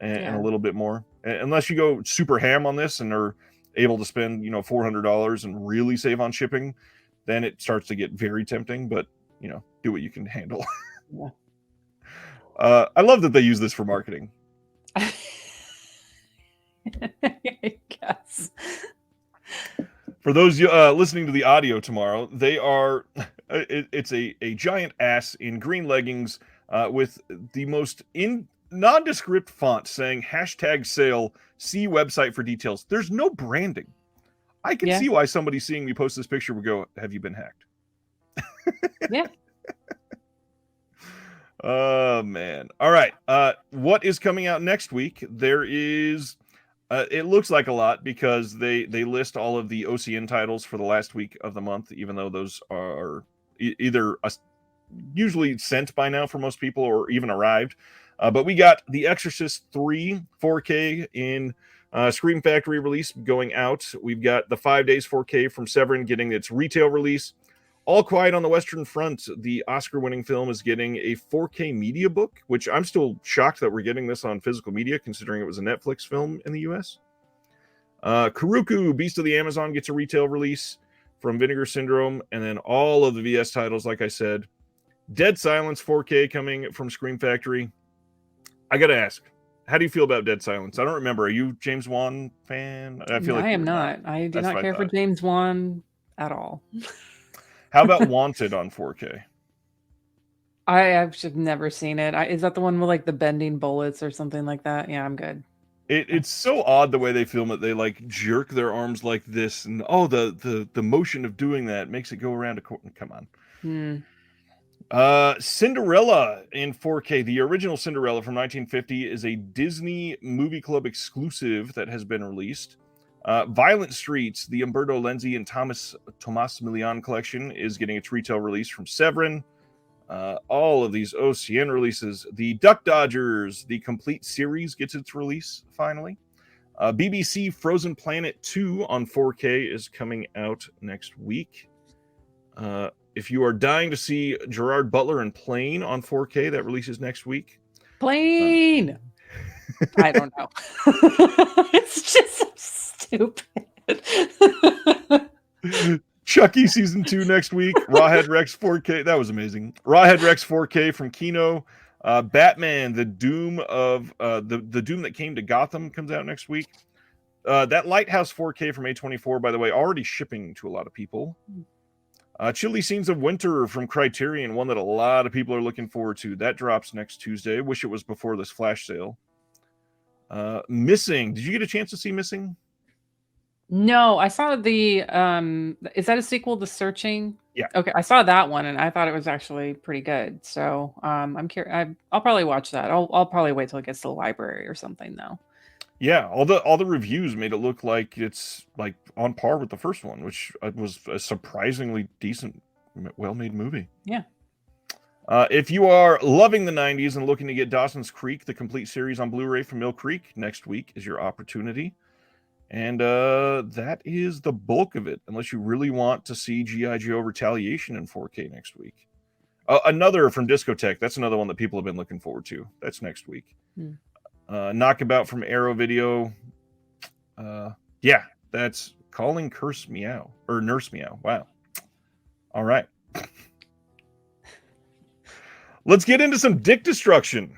and a little bit more, unless you go super ham on this and are able to spend $400 and really save on shipping. Then it starts to get very tempting, but do what you can handle. Yeah. I love that they use this for marketing. I guess. For those listening to the audio tomorrow, they are it's a giant ass in green leggings with the most nondescript font saying #sale, see website for details. There's no branding. I can see why somebody seeing me post this picture would go, have you been hacked? Yeah. Oh man. All right. What is coming out next week? There is it looks like a lot because they list all of the OCN titles for the last week of the month, even though those are either usually sent by now for most people or even arrived. But we got The Exorcist 3 4K in Scream Factory release going out. We've got the 5 days 4K from Severin getting its retail release. All Quiet on the Western Front, the Oscar-winning film, is getting a 4K media book, which I'm still shocked that we're getting this on physical media, considering it was a Netflix film in the U.S. Kuruku, Beast of the Amazon, gets a retail release from Vinegar Syndrome, and then all of the VS titles, like I said. Dead Silence 4K coming from Scream Factory. I got to ask, how do you feel about Dead Silence? I don't remember. Are you James Wan fan? I feel like I am not. I do not care for James Wan at all. How about Wanted on 4K? I've just never seen it. Is that the one with like the bending bullets or something like that? Yeah, I'm good. It's so odd the way they film it. They like jerk their arms like this, and the motion of doing that makes it go around a corner. Come on. Cinderella in 4K. The original Cinderella from 1950 is a Disney Movie Club exclusive that has been released. Violent Streets, the Umberto Lenzi and Tomas Milian collection, is getting its retail release from Severin. All of these OCN releases. The Duck Dodgers, the complete series, gets its release finally. BBC Frozen Planet 2 on 4K is coming out next week. If you are dying to see Gerard Butler and Plane on 4K, that releases next week. Plane! I don't know. It's just so stupid. Chucky season 2 next week. Rawhead Rex 4K. That was amazing. Rawhead Rex 4K from Kino. Batman, the Doom of the Doom that came to Gotham comes out next week. That Lighthouse 4K from A24, by the way, already shipping to a lot of people. Chilly Scenes of Winter from Criterion, one that a lot of people are looking forward to. That drops next Tuesday. Wish it was before this flash sale. Missing. Did you get a chance to see Missing? No, I saw the is that a sequel to Searching? Yeah. Okay, I saw that one and I thought it was actually pretty good. So I'm curious. I'll probably watch that. I'll probably wait till it gets to the library or something though. Yeah, all the reviews made it look like it's like on par with the first one, which was a surprisingly decent well-made movie. Yeah. If you are loving the 90s and looking to get Dawson's Creek, the complete series on Blu-ray from Mill Creek, next week is your opportunity. And that is the bulk of it, unless you really want to see G.I. Joe Retaliation in 4K next week. Another from Discotheque. That's another one that people have been looking forward to. That's next week. Knockabout from Arrow Video. Yeah, that's Calling Curse Meow. Or Nurse Meow. Wow. All right. Let's get into some dick destruction.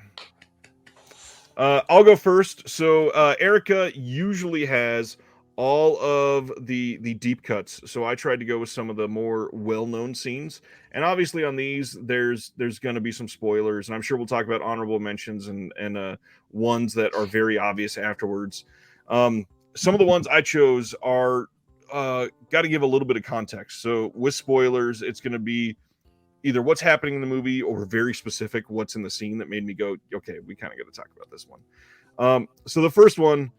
I'll go first. So Erica usually has all of the deep cuts, so I tried to go with some of the more well-known scenes, and obviously on these there's going to be some spoilers, and I'm sure we'll talk about honorable mentions and ones that are very obvious afterwards. Some of the ones I chose are got to give a little bit of context. So with spoilers, it's going to be either what's happening in the movie or very specific what's in the scene that made me go, okay, we kind of got to talk about this one. So the first one,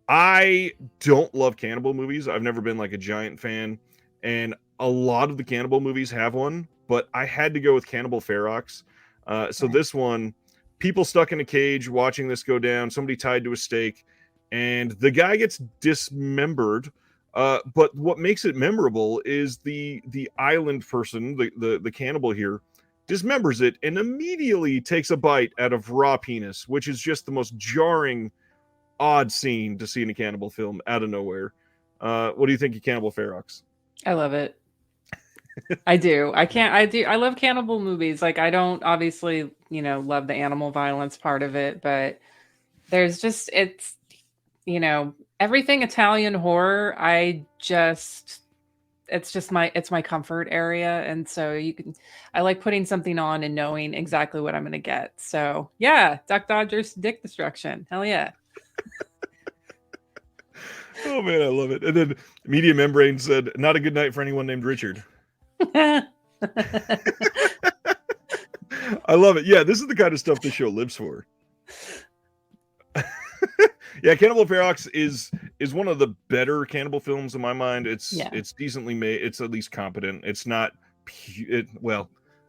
I don't love cannibal movies. I've never been like a giant fan, and a lot of the cannibal movies have one, but I had to go with Cannibal Ferox. So this one, people stuck in a cage watching this go down, somebody tied to a stake, and the guy gets dismembered. But what makes it memorable is the island person, the cannibal here, dismembers it and immediately takes a bite out of raw penis, which is just the most jarring, odd scene to see in a cannibal film out of nowhere. What do you think of Cannibal Ferox? I love it. I do. I love cannibal movies. Like, I don't obviously, love the animal violence part of it, but there's just, it's, everything Italian horror, it's my comfort area. And so I like putting something on and knowing exactly what I'm going to get. So yeah, Duck Dodgers dick destruction. Hell yeah. Oh man, I love it. And then Media Membrane said, not a good night for anyone named Richard. I love it. Yeah, this is the kind of stuff this show lives for. Yeah, Cannibal Ferox is one of the better cannibal films in my mind. It's decently made. It's at least competent. It's not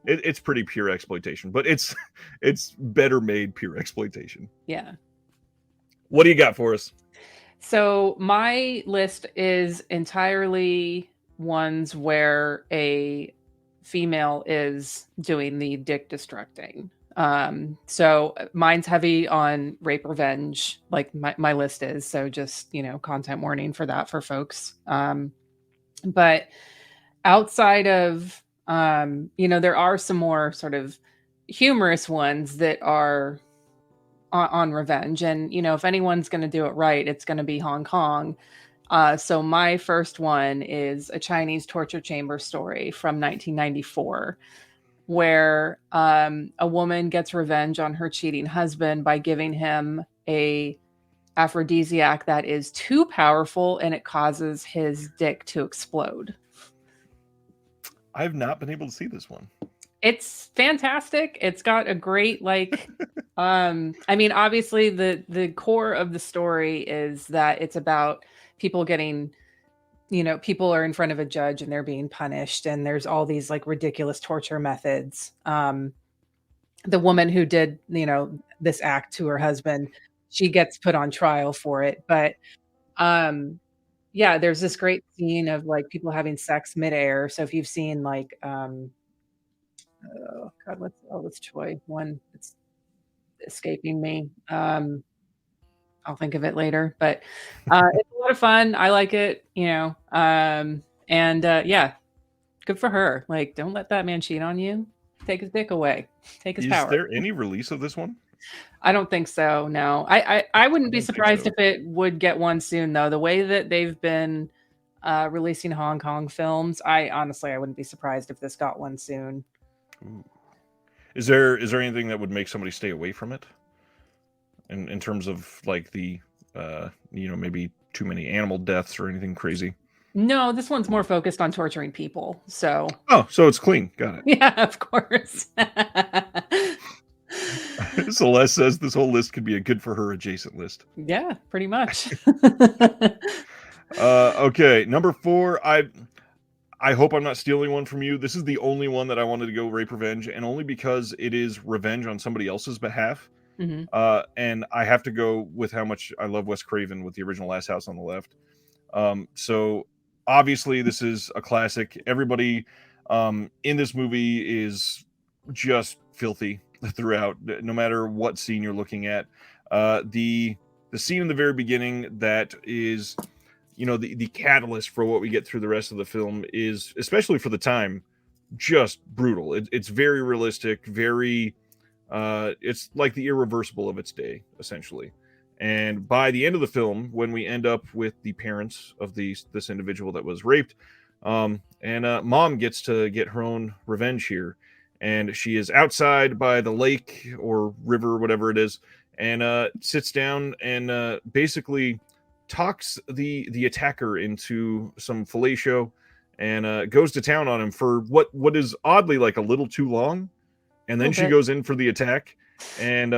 it's pretty pure exploitation, but it's better made pure exploitation. Yeah. What do you got for us? So my list is entirely ones where a female is doing the dick destructing. So mine's heavy on rape revenge, like my list is. So just, content warning for that for folks. But outside of, there are some more sort of humorous ones that are on revenge. And, if anyone's going to do it right, it's going to be Hong Kong. So my first one is a Chinese torture chamber story from 1994. Where a woman gets revenge on her cheating husband by giving him a aphrodisiac that is too powerful and it causes his dick to explode. I've not been able to see this one. It's fantastic. It's got a great, obviously the core of the story is that it's about people getting, people are in front of a judge and they're being punished, and there's all these ridiculous torture methods. The woman who did, this act to her husband, she gets put on trial for it. But there's this great scene of people having sex midair. So if you've seen oh God, what's Choi one? It's escaping me. I'll think of it later, but it's a lot of fun. I like it, good for her. Don't let that man cheat on you. Take his dick away. Take his power. Is there any release of this one? I don't think so. No, I wouldn't be surprised if it would get one soon, though. The way that they've been releasing Hong Kong films, I wouldn't be surprised if this got one soon. Ooh. Is there anything that would make somebody stay away from it? In terms of the maybe too many animal deaths or anything crazy? No, this one's more focused on torturing people. So so it's clean. Got it. Yeah, of course. Celeste says this whole list could be a good for her adjacent list. Yeah, pretty much. Okay, number 4. I hope I'm not stealing one from you. This is the only one that I wanted to go rape revenge, and only because it is revenge on somebody else's behalf. Mhm. And I have to go with how much I love Wes Craven with the original Last House on the Left. So obviously this is a classic. Everybody in this movie is just filthy throughout, no matter what scene you're looking at. The scene in the very beginning that is, the catalyst for what we get through the rest of the film is, especially for the time, just brutal. It's very realistic, very it's like the irreversible of its day, essentially. And by the end of the film, when we end up with the parents of this individual that was raped, and mom gets to get her own revenge here, and she is outside by the lake or river, whatever it is, and sits down and basically talks the attacker into some fellatio, and goes to town on him for what is oddly like a little too long, and A then little she bit. goes in for the attack, and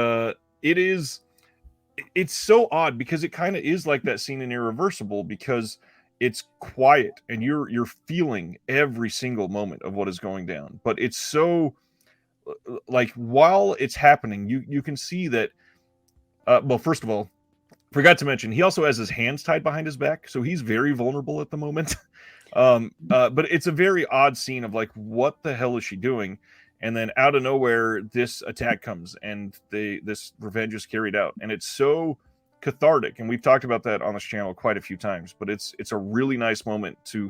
it's so odd because it kind of is like that scene in Irreversible, because it's quiet and you're feeling every single moment of what is going down, but it's so like while it's happening, you can see that. Well, first of all, forgot to mention he also has his hands tied behind his back, so he's very vulnerable at the moment. But it's a very odd scene of like, what the hell is she doing? And then out of nowhere, this attack comes, and this revenge is carried out, and it's so cathartic. And we've talked about that on this channel quite a few times. But it's a really nice moment to,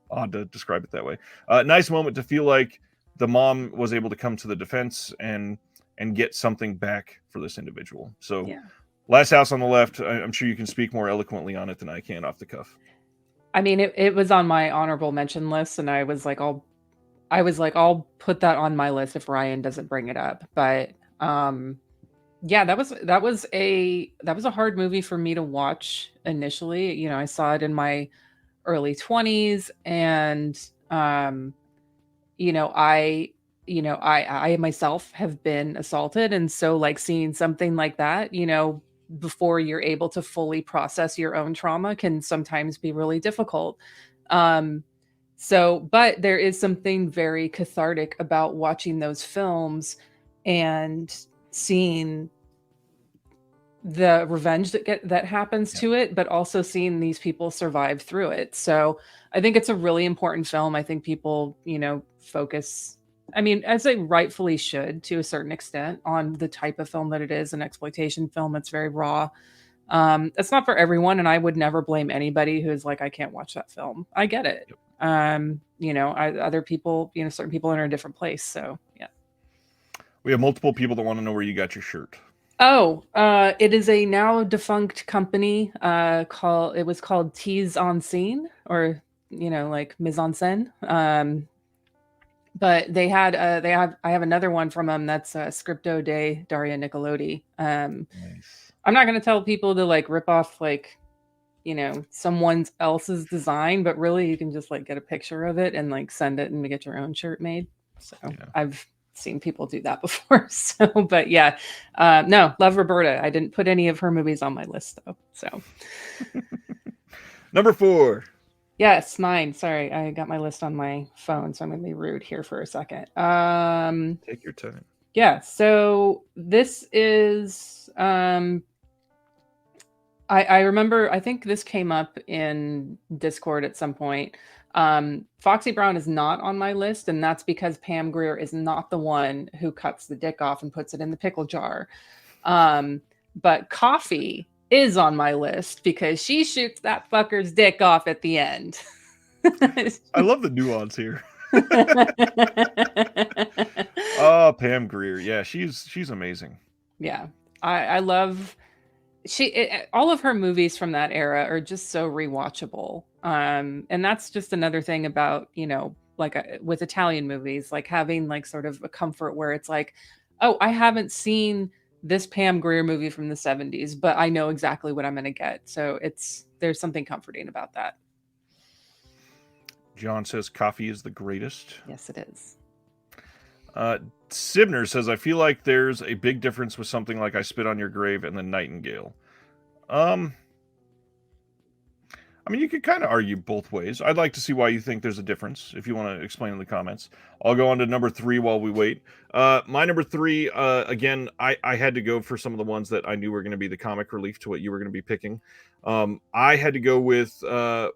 odd to describe it that way, nice moment to feel like the mom was able to come to the defense and get something back for this individual. So, Yeah. Last House on the Left, I'm sure you can speak more eloquently on it than I can off the cuff. I mean, it was on my honorable mention list, and I was like, I'll put that on my list if Ryan doesn't bring it up. But yeah, that was a hard movie for me to watch initially. You know, I saw it in my early 20s, and you know, I myself have been assaulted, and so like seeing something like that, before you're able to fully process your own trauma can sometimes be really difficult. Um, but there is something very cathartic about watching those films and seeing the revenge that happens Yeah. to it, but also seeing these people survive through it. So I think it's a really important film. I think people, focus, I mean, as they rightfully should to a certain extent, on the type of film that it is, an exploitation film. It's very raw. It's not for everyone, and I would never blame anybody who's like, I can't watch that film. I get it. Yep. Other people, certain people are in a different place. So yeah. We have multiple people that want to know where you got your shirt. Oh, it is a now defunct company. It was called Tease on Scene, or like mise en scène. But I have another one from them that's Scripto de Daria Nicolodi. Nice. I'm not going to tell people to like rip off like someone else's design, but really you can just like get a picture of it and like send it and get your own shirt made. So Yeah. I've seen people do that before. So, but yeah, no, love Roberta. I didn't put any of her movies on my list though. So Number 4. yes, mine. Sorry, I got my list on my phone, so I'm gonna be rude here for a second. Take your time. Yeah, so this is I remember, I think this came up in Discord at some point. Foxy Brown is not on my list, and that's because Pam Grier is not the one who cuts the dick off and puts it in the pickle jar. But Coffee is on my list because she shoots that fucker's dick off at the end. I love the nuance here. Oh, Pam Grier. Yeah, she's amazing. Yeah. I love all of her movies from that era are just so rewatchable. And that's just another thing about, like with Italian movies, like having like sort of a comfort where it's like, oh, I haven't seen this Pam Grier movie from the 70s, but I know exactly what I'm going to get. So there's something comforting about that. John says coffee is the greatest. Yes, it is. Sibner says, I feel like there's a big difference with something like I Spit on Your Grave and the Nightingale. I I mean, you could kind of argue both ways. I'd like to see why you think there's a difference. If you want to explain in the comments, I'll go on to number three while we wait. My number three, again, I had to go for some of the ones that I knew were going to be the comic relief to what you were going to be picking. I had to go with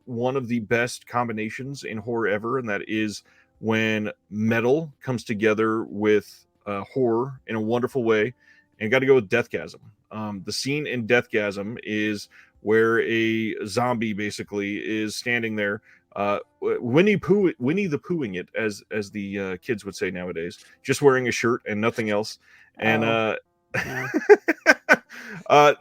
one of the best combinations in horror ever, and that is when metal comes together with horror in a wonderful way. And got to go with Deathgasm. The scene in Deathgasm is where a zombie basically is standing there, Winnie the Poohing it, as the kids would say nowadays, just wearing a shirt and nothing else. And Yeah.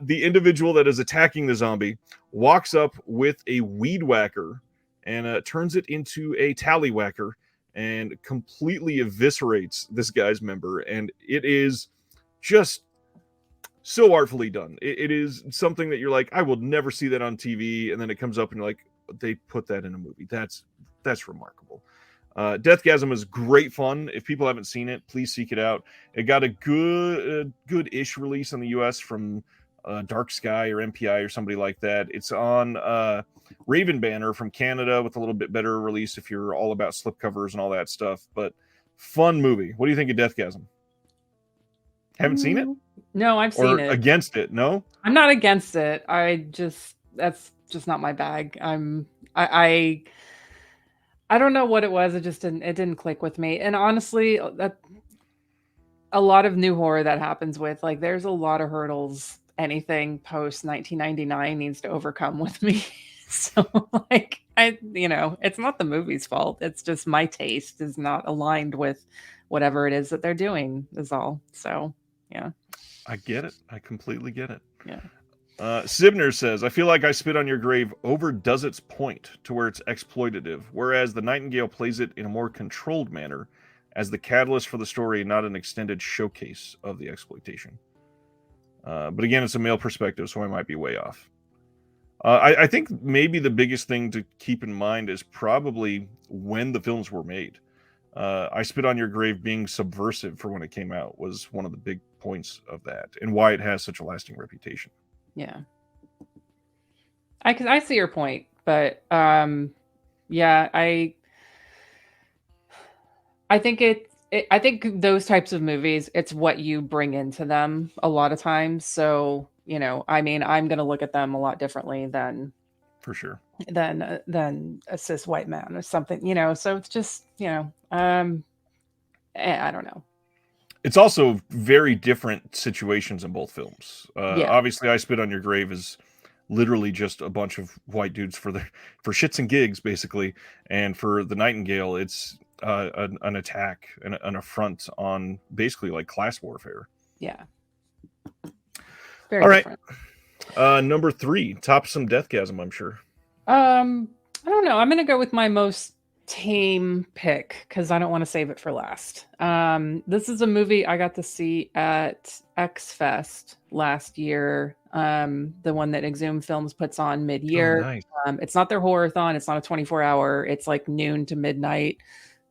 the individual that is attacking the zombie walks up with a weed whacker and turns it into a tallywhacker and completely eviscerates this guy's member. And it is just so artfully done. It is something that you're like, I will never see that on TV, and then it comes up and you're like, they put that in a movie. That's remarkable. Deathgasm is great fun. If people haven't seen it, please seek it out. It got a good-ish release in the US from Dark Sky or MPI or somebody like that. It's on Raven Banner from Canada with a little bit better release if you're all about slipcovers and all that stuff. But fun movie. What do you think of Deathgasm? Haven't seen it? No, I've seen it. Against it? No, I'm not against it. That's just not my bag. I don't know what it was. It didn't click with me. And honestly, that a lot of new horror that happens with, like, there's a lot of hurdles anything post 1999 needs to overcome with me. So like it's not the movie's fault. It's just my taste is not aligned with whatever it is that they're doing is all. So yeah. I get it. I completely get it. Yeah. Sibner says, I feel like I Spit on Your Grave overdoes its point to where it's exploitative, whereas The Nightingale plays it in a more controlled manner as the catalyst for the story, not an extended showcase of the exploitation. But again, it's a male perspective, so I might be way off. I think maybe the biggest thing to keep in mind is probably when the films were made. I Spit on Your Grave being subversive for when it came out was one of the big points of that, and why it has such a lasting reputation. Yeah. I see your point, but yeah, I think I think those types of movies, it's what you bring into them a lot of times. So, I mean, I'm going to look at them a lot differently for sure than a cis white man or something, so it's just, I don't know. It's also very different situations in both films. Yeah. Obviously, I Spit on Your Grave is literally just a bunch of white dudes for shits and gigs, basically. And for The Nightingale, it's an attack, an affront on basically like class warfare. Yeah. Very all different. Right. Number 3, top some Deathgasm, I'm sure. I don't know. I'm going to go with my most tame pick because I don't want to save it for last. This is a movie I got to see at X Fest last year. The one that Exhumed Films puts on mid-year. Oh, nice. It's not their horror-thon. It's not a 24-hour. It's like noon to midnight.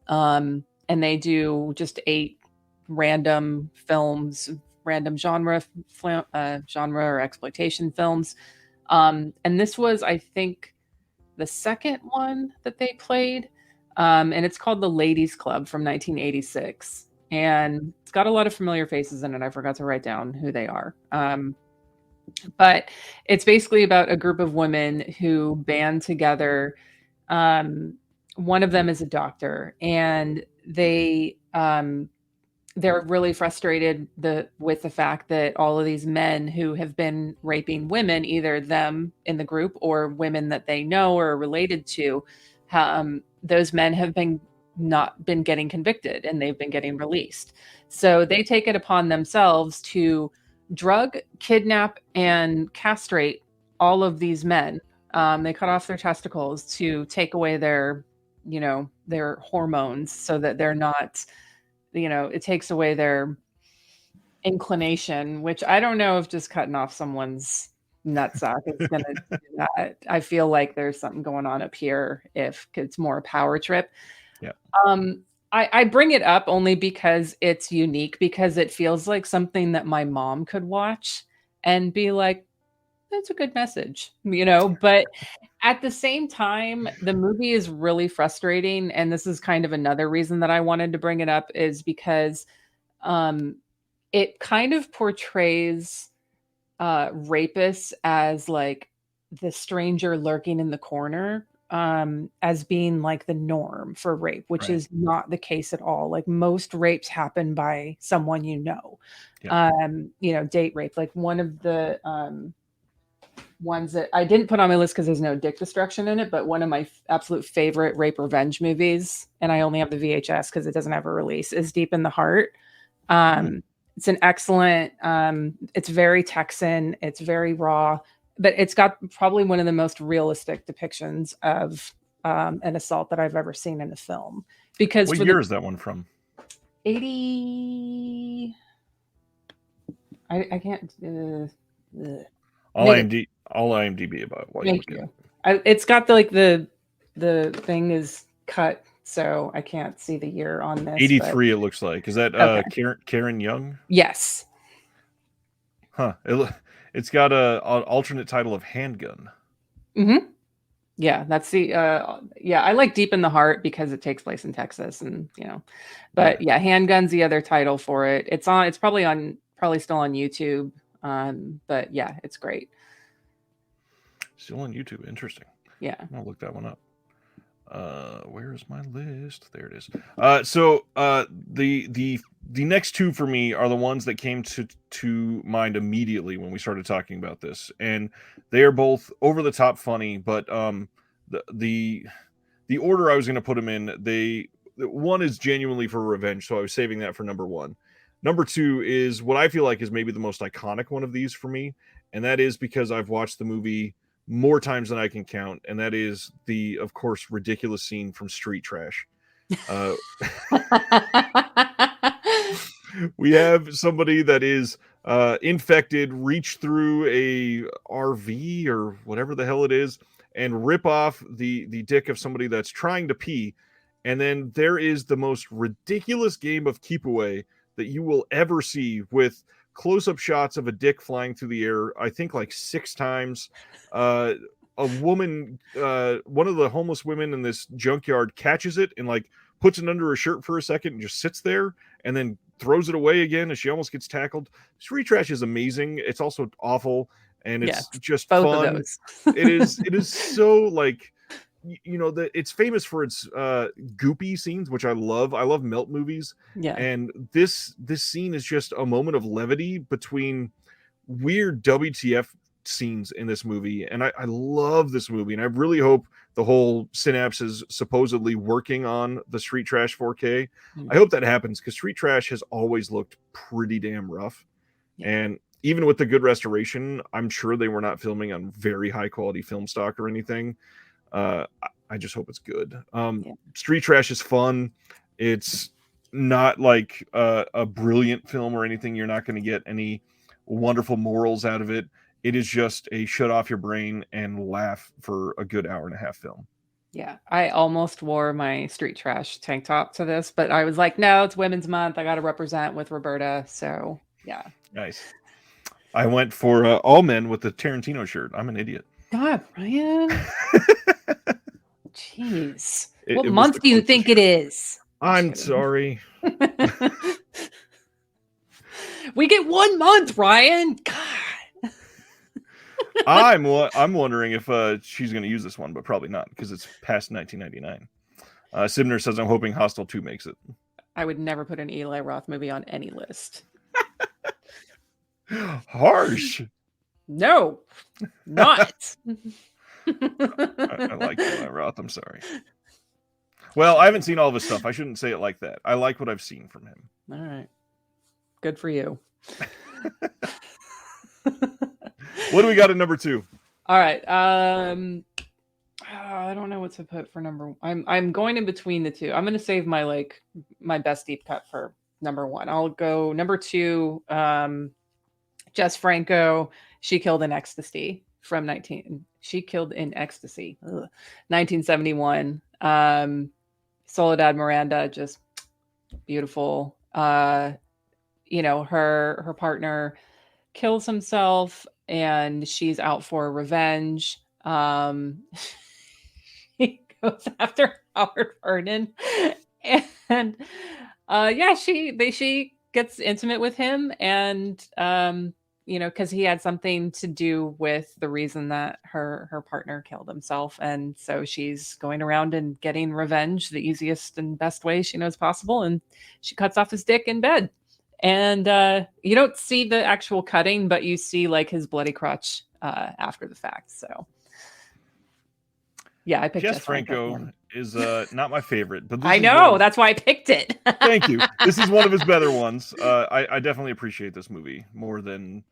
And they do just 8 random films, random genre or exploitation films. And this was, I think, the second one that they played. And it's called The Ladies Club from 1986. And it's got a lot of familiar faces in it. I forgot to write down who they are. But it's basically about a group of women who band together. One of them is a doctor, and they're really frustrated with the fact that all of these men who have been raping women, either them in the group or women that they know or are related to, those men have not been getting convicted and they've been getting released. So they take it upon themselves to drug, kidnap, and castrate all of these men. They cut off their testicles to take away their hormones so that they're not, it takes away their inclination, which I don't know if just cutting off someone's nutsack is going to do that. I feel like there's something going on up here if it's more a power trip. Yeah. I bring it up only because it's unique, because it feels like something that my mom could watch and be like, that's a good message, you know, but at the same time, the movie is really frustrating, and this is kind of another reason that I wanted to bring it up is because um it kind of portrays rapists as like the stranger lurking in the corner, as being like the norm for rape, which Right. is not the case at all. Like most rapes happen by someone you know. Yep. You know, date rape. Like one of the ones that I didn't put on my list because there's no dick destruction in it, but one of my absolute favorite rape revenge movies, and I only have the VHS because it doesn't have a release, is Deep in the Heart. Hmm. It's an excellent, it's very Texan, it's very raw, but it's got probably one of the most realistic depictions of an assault that I've ever seen in a film. Because What for the year is that one from? 80, I can't, All maybe, IMD, all IMDb about while you thank look at you. it. It's got the thing is cut, so I can't see the year on this, but 83, it looks like. Is that okay. Karen Young? Yes. Huh. It's got an alternate title of Handgun. Mm-hmm. Yeah, that's the yeah, I like Deep in the Heart because it takes place in Texas and, you know. Yeah. But yeah, Handgun's the other title for it. It's probably still on YouTube. But yeah, it's great. Still on YouTube. Interesting. Yeah. I'll look that one up. Where is my list? There it is. The next two for me are the ones that came to mind immediately when we started talking about this, and they are both over the top funny. But the order I was going to put them in, one is genuinely for revenge, so I was saving that for number one. Number two is what I feel like is maybe the most iconic one of these for me, and that is because I've watched the movie more times than I can count, and that is the, of course, ridiculous scene from Street Trash. Uh, we have somebody that is infected reach through a RV or whatever the hell it is and rip off the dick of somebody that's trying to pee, and then there is the most ridiculous game of keep away that you will ever see with close-up shots of a dick flying through the air, I think like 6 times. A woman, one of the homeless women in this junkyard catches it and like puts it under her shirt for a second and just sits there and then throws it away again as she almost gets tackled. Street Trash is amazing. It's also awful and Yeah, it's just both of fun. those. It is so like, you know, it's famous for its goopy scenes, which I love. I love melt movies, Yeah. and this scene is just a moment of levity between weird WTF scenes in this movie, and I love this movie, and I really hope the whole Synapse is supposedly working on the Street Trash 4K. Mm. I hope that happens because Street Trash has always looked pretty damn rough, Yeah. and even with the good restoration, I'm sure they were not filming on very high quality film stock or anything. I just hope it's good. Yeah. Street Trash is fun. It's not like a brilliant film or anything. You're not going to get any wonderful morals out of it. It is just a shut off your brain and laugh for a good hour and a half film. Yeah. I almost wore my Street Trash tank top to this, but I was like, no, it's Women's Month. I got to represent with Roberta. So yeah. Nice. I went for all men with the Tarantino shirt. I'm an idiot. God, Ryan. Jeez. What It was the month do you closest think it shirt. is? I'm sorry. We get 1 month, Ryan. God. I'm wondering if she's going to use this one, but probably not because it's past 1999. Sibner says, I'm hoping Hostel 2 makes it. I would never put an Eli Roth movie on any list. Harsh. No, not. I like Eli Roth. I'm sorry. Well, I haven't seen all of his stuff. I shouldn't say it like that. I like what I've seen from him. All right. Good for you. What do we got at number 2? All right. I don't know what to put for number. I'm going in between the two. I'm going to save my best deep cut for number 1. I'll go number 2. Jess Franco. She killed in ecstasy from 19. She killed in ecstasy. 1971. Soledad Miranda, just beautiful. You know, her partner kills himself and she's out for revenge. He goes after Howard Vernon, and yeah, she gets intimate with him, and because he had something to do with the reason that her partner killed himself, and so she's going around and getting revenge the easiest and best way she knows possible, and she cuts off his dick in bed. And you don't see the actual cutting, but you see like his bloody crotch after the fact. So yeah, I picked Jess Jess Franco. Franco is not my favorite, but this I is one know, of, that's why I picked it. thank you. This is one of his better ones. I definitely appreciate this movie more than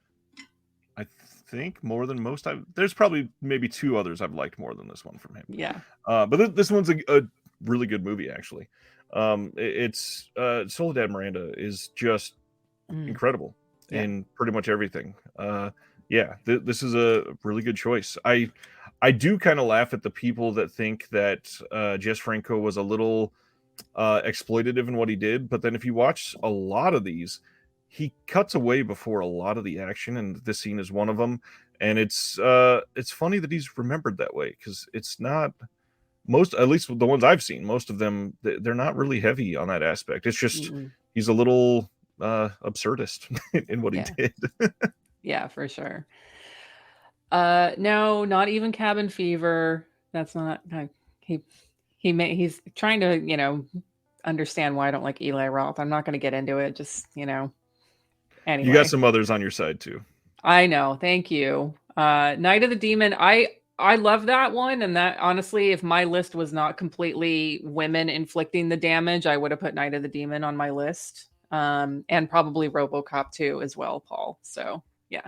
I think more than most. There's probably maybe two others I've liked more than this one from him. Yeah. But this one's a really good movie actually. It's Soledad Miranda is just incredible in pretty much everything. Yeah, this is a really good choice. I do kind of laugh at the people that think that Jess Franco was a little exploitative in what he did, but then if you watch a lot of these, he cuts away before a lot of the action, and this scene is one of them. And it's funny that he's remembered that way because it's not most, at least the ones I've seen, most of them they're not really heavy on that aspect. It's just he's a little absurdist in what he did. Yeah, for sure. No, not even Cabin Fever. That's not he's trying to, understand why I don't like Eli Roth. I'm not going to get into it. Just, anyway. You got some others on your side too. I know. Thank you. Night of the Demon. I love that one. And that honestly, if my list was not completely women inflicting the damage, I would have put Night of the Demon on my list. And probably RoboCop 2 as well, Paul. So yeah.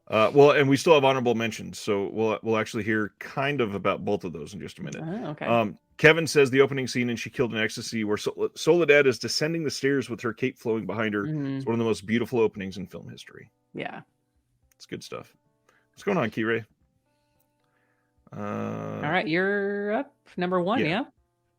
Well, and we still have honorable mentions, so we'll actually hear kind of about both of those in just a minute. Oh, okay. Kevin says the opening scene in She Killed in Ecstasy, where Soledad is descending the stairs with her cape flowing behind her, is one of the most beautiful openings in film history. Yeah, it's good stuff. What's going on, Key-Ray? All right, you're up. Number one, yeah.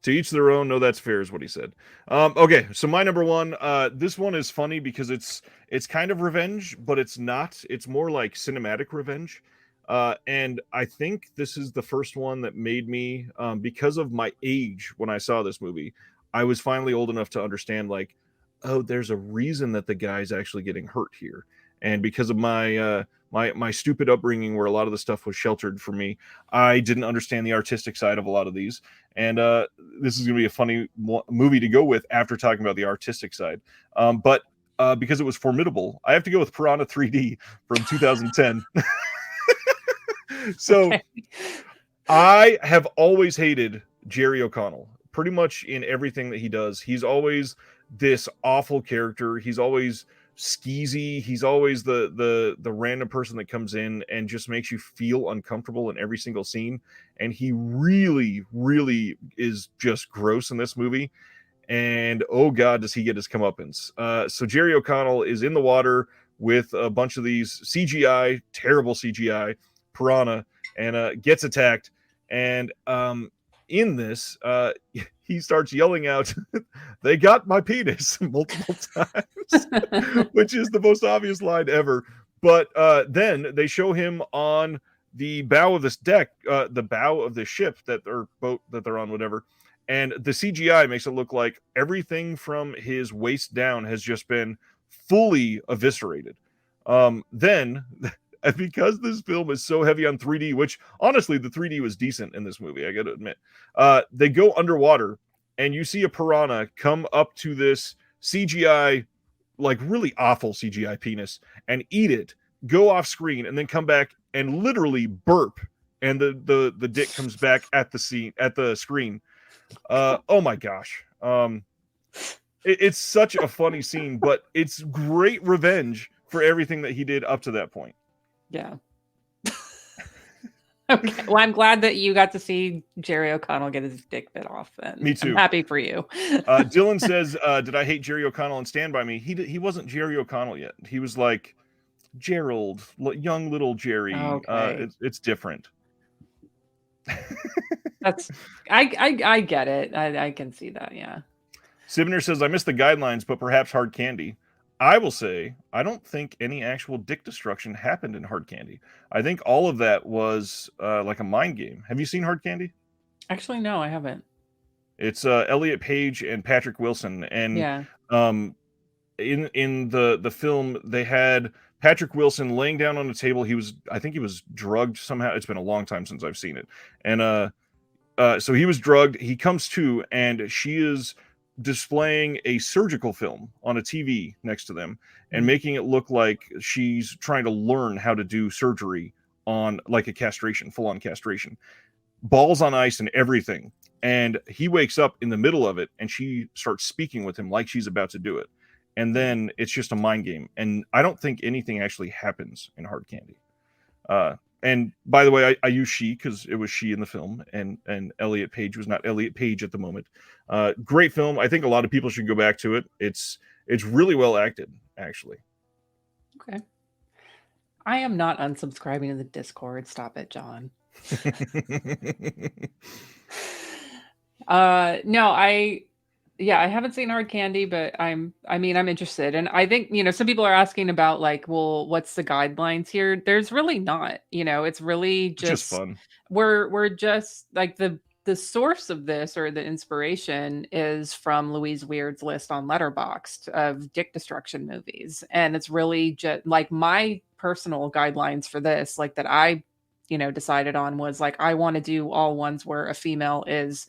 To each their own. No, that's fair, is what he said. Okay, so my number one. This one is funny because it's kind of revenge, but it's not. It's more like cinematic revenge. And I think this is the first one that made me, because of my age when I saw this movie, I was finally old enough to understand, like, oh, there's a reason that the guy's actually getting hurt here. And because of my my stupid upbringing, where a lot of the stuff was sheltered from me, I didn't understand the artistic side of a lot of these. And this is going to be a funny movie to go with after talking about the artistic side. But because it was formidable, I have to go with Piranha 3D from 2010. So okay. I have always hated Jerry O'Connell pretty much in everything that he does. He's always this awful character. He's always skeezy. He's always the random person that comes in and just makes you feel uncomfortable in every single scene. And he really, really is just gross in this movie. And oh god, does he get his comeuppance. So Jerry O'Connell is in the water with a bunch of these CGI, terrible CGI piranha, and gets attacked. And in this, he starts yelling out, "They got my penis," multiple times, which is the most obvious line ever. But then they show him on the bow of this deck, the bow of the ship or boat that they're on, whatever. And the CGI makes it look like everything from his waist down has just been fully eviscerated. Then, because this film is so heavy on 3D, which honestly, the 3D was decent in this movie, I got to admit, they go underwater and you see a piranha come up to this CGI, like really awful CGI penis, and eat it, go off screen, and then come back and literally burp, and the dick comes back at the screen. Oh my gosh. It's such a funny scene, but it's great revenge for everything that he did up to that point. Yeah. Okay. Well, I'm glad that you got to see Jerry O'Connell get his dick bit off. And me too. I'm happy for you. Dylan says, "Did I hate Jerry O'Connell and Stand By Me?" He wasn't Jerry O'Connell yet. He was like Gerald, young little Jerry. Okay. It's different. That's I get it. I can see that. Yeah. Sibner says, "I missed the guidelines, but perhaps hard candy." I will say I don't think any actual dick destruction happened in Hard Candy. I think all of that was like a mind game. Have you seen Hard Candy? Actually, no, I haven't. It's Elliot Page and Patrick Wilson, and Yeah. um, in the film they had Patrick Wilson laying down on a table. I think he was drugged somehow. It's been a long time since I've seen it, and so he was drugged. He comes to, and she is displaying a surgical film on a TV next to them and Mm. making it look like she's trying to learn how to do surgery on like a castration, full on castration, balls on ice and everything. And he wakes up in the middle of it and she starts speaking with him like she's about to do it. And then it's just a mind game. And I don't think anything actually happens in Hard Candy. And by the way, I use she because it was she in the film, and Elliot Page was not Elliot Page at the moment. Great film. I think a lot of people should go back to it. It's really well acted, actually. Okay. I am not unsubscribing to the Discord. Stop it, John. No, I haven't seen Hard Candy, but I mean, I'm interested. And I think, some people are asking about like, well, what's the guidelines here? There's really not, it's really It's just just fun. we're just like the source of this or the inspiration is from Louise Weird's list on Letterboxd of dick destruction movies. And it's really just like my personal guidelines for this, like that I, decided on was like I want to do all ones where a female is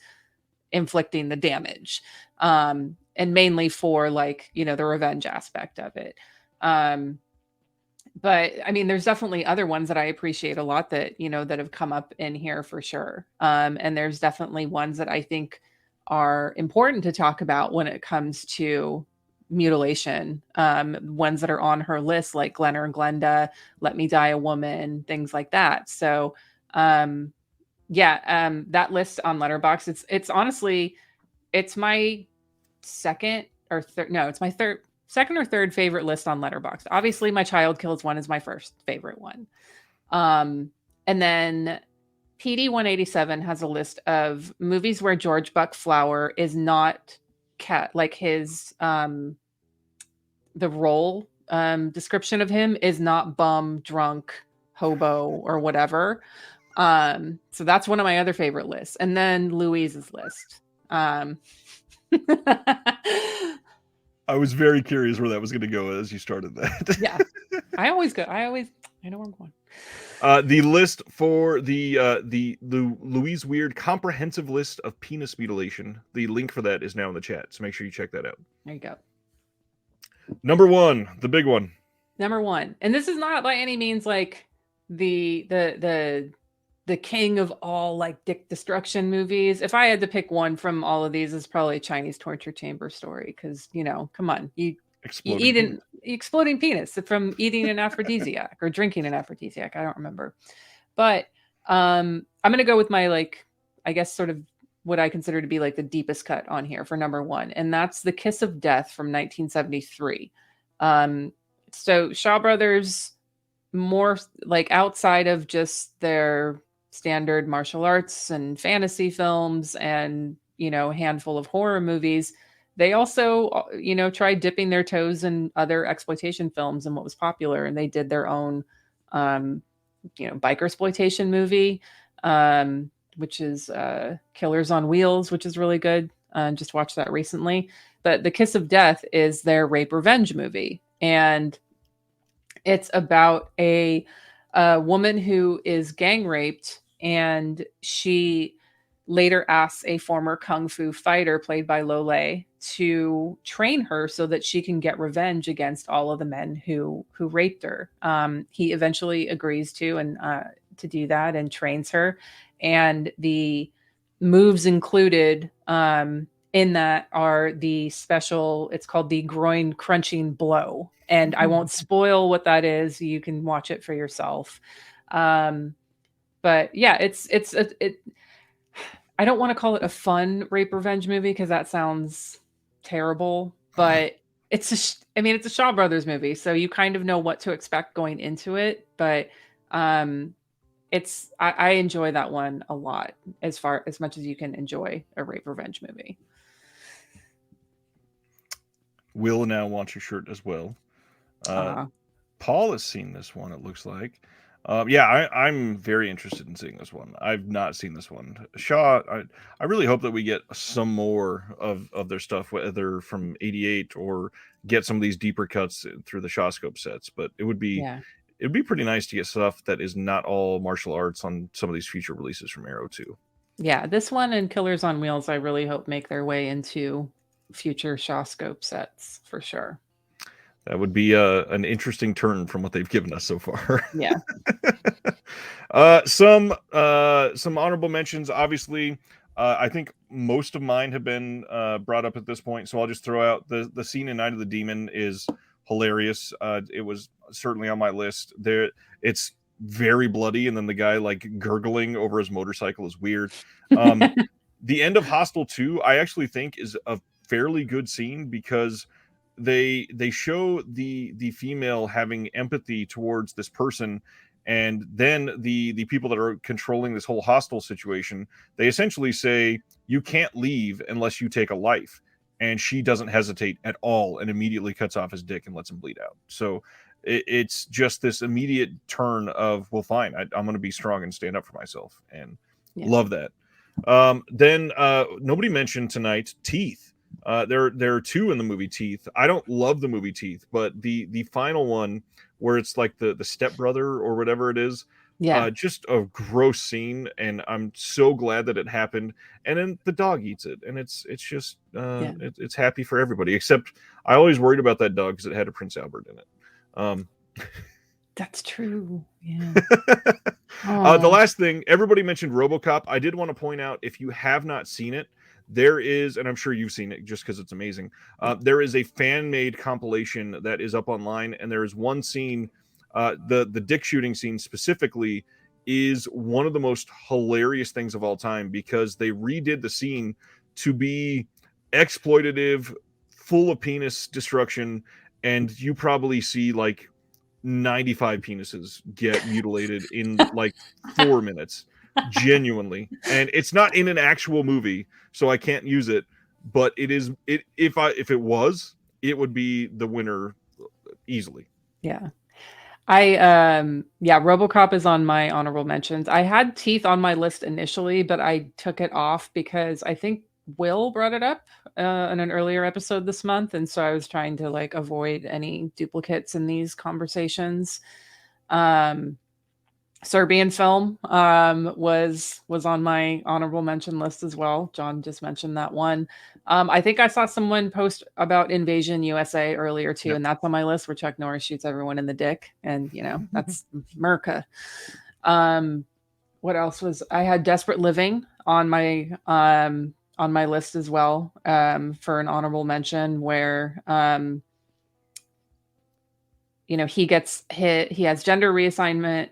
inflicting the damage, and mainly for like the revenge aspect of it. But I mean there's definitely other ones that I appreciate a lot that that have come up in here for sure. And there's definitely ones that I think are important to talk about when it comes to mutilation, ones that are on her list like Glenn or Glenda, Let Me Die a Woman, things like that. So that list on Letterbox, it's honestly, it's my second or third, no, it's my third, second or third favorite list on Letterbox. Obviously, My Child Kills One is my first favorite one. And then PD 187 has a list of movies where George Buck Flower is not like his the role description of him is not bum, drunk, hobo, or whatever. So that's one of my other favorite lists. And then Louise's list. I was very curious where that was going to go as you started that. Yeah. I know where I'm going. The list for the Louise Weird comprehensive list of penis mutilation. The link for that is now in the chat, so make sure you check that out. There you go. Number one, the big one. Number one, and this is not by any means like the king of all like dick destruction movies. If I had to pick one from all of these, it's probably Chinese Torture Chamber Story because come on, you eat an exploding penis from eating an aphrodisiac or drinking an aphrodisiac. I don't remember, but I'm gonna go with my like I guess sort of what I consider to be like the deepest cut on here for number one, and that's The Kiss of Death from 1973. So Shaw Brothers, more like outside of just their standard martial arts and fantasy films and a handful of horror movies, they also tried dipping their toes in other exploitation films and what was popular, and they did their own biker exploitation movie, which is Killers on Wheels, which is really good. Just watched that recently. But The Kiss of Death is their rape revenge movie, and it's about a woman who is gang raped, and she later asks a former kung fu fighter played by Lo Lei to train her so that she can get revenge against all of the men who raped her. He eventually agrees to do that and trains her, and the moves included in that are the special, it's called the groin crunching blow, and I won't spoil what that is. You can watch it for yourself. But yeah, I don't want to call it a fun rape revenge movie because that sounds terrible, but it's a Shaw Brothers movie, so you kind of know what to expect going into it. But I enjoy that one a lot, as much as you can enjoy a rape revenge movie. Will now wants your shirt as well. Uh, Uh, Paul has seen this one, it looks like. Yeah, I'm very interested in seeing this one. I've not seen this one. Shaw, I really hope that we get some more of their stuff, whether from '88 or get some of these deeper cuts through the Shawscope sets. But yeah. it'd be pretty nice to get stuff that is not all martial arts on some of these future releases from Arrow too. Yeah, this one and Killers on Wheels, I really hope make their way into future Shawscope sets for sure. That would be an interesting turn from what they've given us so far. Yeah. Some honorable mentions. Obviously, I think most of mine have been brought up at this point, so I'll just throw out the scene in Night of the Demon is hilarious. It was certainly on my list. It's very bloody, and then the guy like gurgling over his motorcycle is weird. Um, the end of Hostel 2, I actually think is a fairly good scene because they show the female having empathy towards this person, and then the people that are controlling this whole hostile situation, they essentially say you can't leave unless you take a life, and she doesn't hesitate at all and immediately cuts off his dick and lets him bleed out. So it's just this immediate turn of, well, fine, I'm going to be strong and stand up for myself, and Yeah. love that. Then nobody mentioned tonight Teeth. There are two in the movie Teeth. I don't love the movie Teeth, but the final one where it's like the stepbrother or whatever it is, Yeah. just a gross scene, and I'm so glad that it happened. And then the dog eats it, and it's just Yeah. it's happy for everybody. Except I always worried about that dog because it had a Prince Albert in it. That's true. Yeah. The Oh, last thing, everybody mentioned RoboCop. I did want to point out, if you have not seen it, there is, and I'm sure you've seen it just because it's amazing. There is a fan made compilation that is up online, and there is one scene, the dick shooting scene specifically, is one of the most hilarious things of all time because they redid the scene to be exploitative, full of penis destruction, and you probably see like 95 penises get mutilated in like 4 minutes, genuinely. And it's not in an actual movie, so I can't use it, but it is it if it was, it would be the winner easily. yeah. Yeah, RoboCop is on my honorable mentions. I had Teeth on my list initially, but I took it off because I think Will brought it up in an earlier episode this month, and so I was trying to like avoid any duplicates in these conversations. Um, Serbian film was on my honorable mention list as well. John just mentioned that one. I think I saw someone post about Invasion USA earlier too, Yep. and that's on my list where Chuck Norris shoots everyone in the dick, and that's America. Um, what else was I had Desperate Living on my list as well for an honorable mention where he has gender reassignment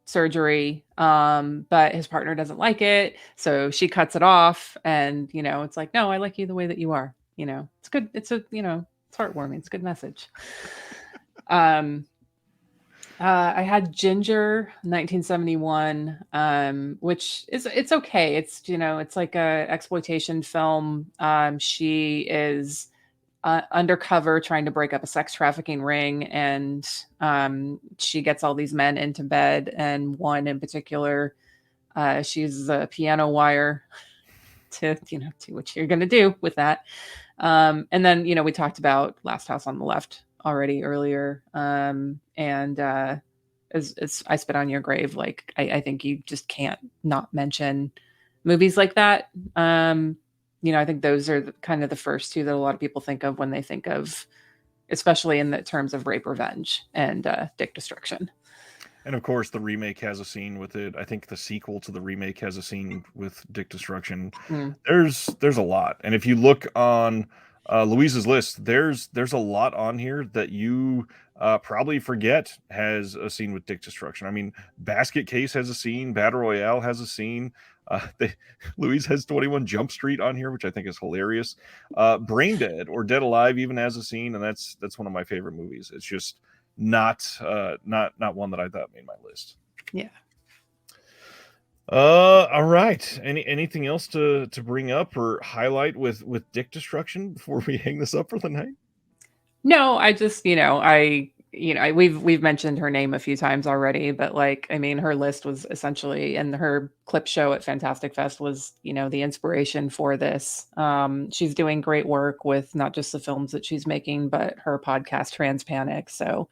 surgery, but his partner doesn't like it, so she cuts it off, and it's like, no, I like you the way that you are. It's good. It's heartwarming. It's a good message. um I had Ginger 1971, which it's okay. It's like a exploitation film. She is undercover trying to break up a sex trafficking ring, and she gets all these men into bed, and one in particular, she's a piano wire to what you're going to do with that. And then we talked about Last House on the Left already earlier, and as I Spit on Your Grave, like I think you just can't not mention movies like that. I think those are kind of the first two that a lot of people think of when they think of, especially in the terms of rape revenge and dick destruction. And of course, the remake has a scene with it. I think the sequel to the remake has a scene with dick destruction. Mm. There's a lot, and if you look on Louise's list, there's a lot on here that you probably forget has a scene with dick destruction. I mean, Basket Case has a scene, Battle Royale has a scene. Louise has 21 Jump Street on here, which I think is hilarious. Brain Dead or Dead Alive even has a scene, and that's one of my favorite movies. It's just not one that I thought made my list. Yeah. All right. Anything else to bring up or highlight with dick destruction before we hang this up for the night? No, I just, we've mentioned her name a few times already, but like, I mean, her list was essentially, and her clip show at Fantastic Fest was, the inspiration for this. She's doing great work with not just the films that she's making, but her podcast Trans Panic. So,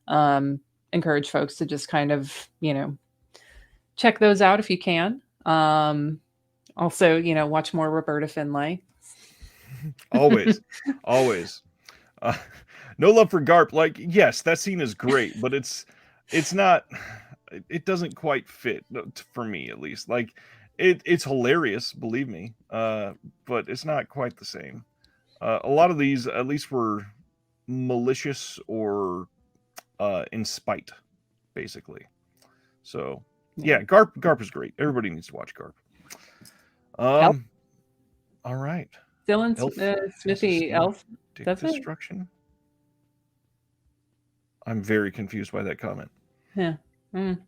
um, encourage folks to just kind of, check those out if you can. Also, watch more Roberta Finlay. Always, always. Uh, no love for Garp. Like, yes, that scene is great, but it's not. It doesn't quite fit for me, at least. Like, it's hilarious, believe me, but it's not quite the same. A lot of these, at least, were malicious or in spite, basically. So, yeah, Garp is great. Everybody needs to watch Garp. Elf, All right. Dylan Elf Smithy, Elf. Dick That's it. destruction. I'm very confused by that comment. Yeah. Mm.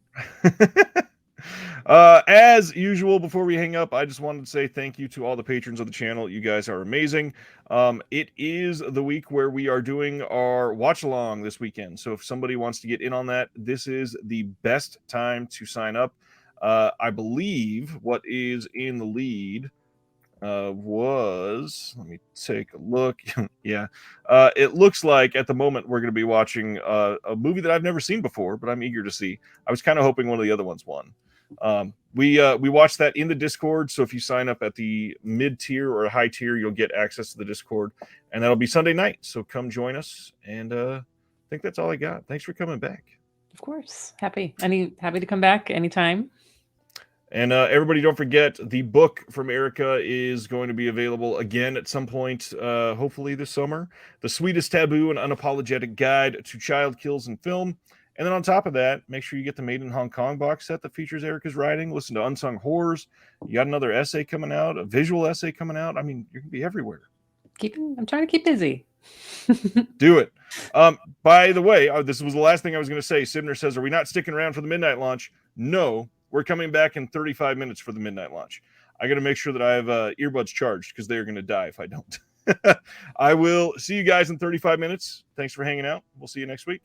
As usual, before we hang up, I just wanted to say thank you to all the patrons of the channel. You guys are amazing. It is the week where we are doing our watch along this weekend. So if somebody wants to get in on that, this is the best time to sign up. I believe what is in the lead was, let me take a look. Yeah. It looks like at the moment we're going to be watching a movie that I've never seen before, but I'm eager to see. I was kind of hoping one of the other ones won. We watched that in the Discord, so if you sign up at the mid tier or high tier, you'll get access to the Discord, and that'll be Sunday night. So come join us, and I think that's all I got. Thanks for coming back. Of course, happy to come back anytime. And everybody, don't forget, the book from Erica is going to be available again at some point, hopefully this summer. The Sweetest Taboo, an Unapologetic Guide to Child Kills in Film. And then on top of that, make sure you get the Made in Hong Kong box set that features Erica's writing. Listen to Unsung Horrors. You got another essay coming out, a visual essay coming out. I mean, you're going to be everywhere. I'm trying to keep busy. Do it. By the way, this was the last thing I was going to say. Sibner says, are we not sticking around for the midnight launch? No. We're coming back in 35 minutes for the midnight launch. I got to make sure that I have earbuds charged because they're going to die if I don't. I will see you guys in 35 minutes. Thanks for hanging out. We'll see you next week.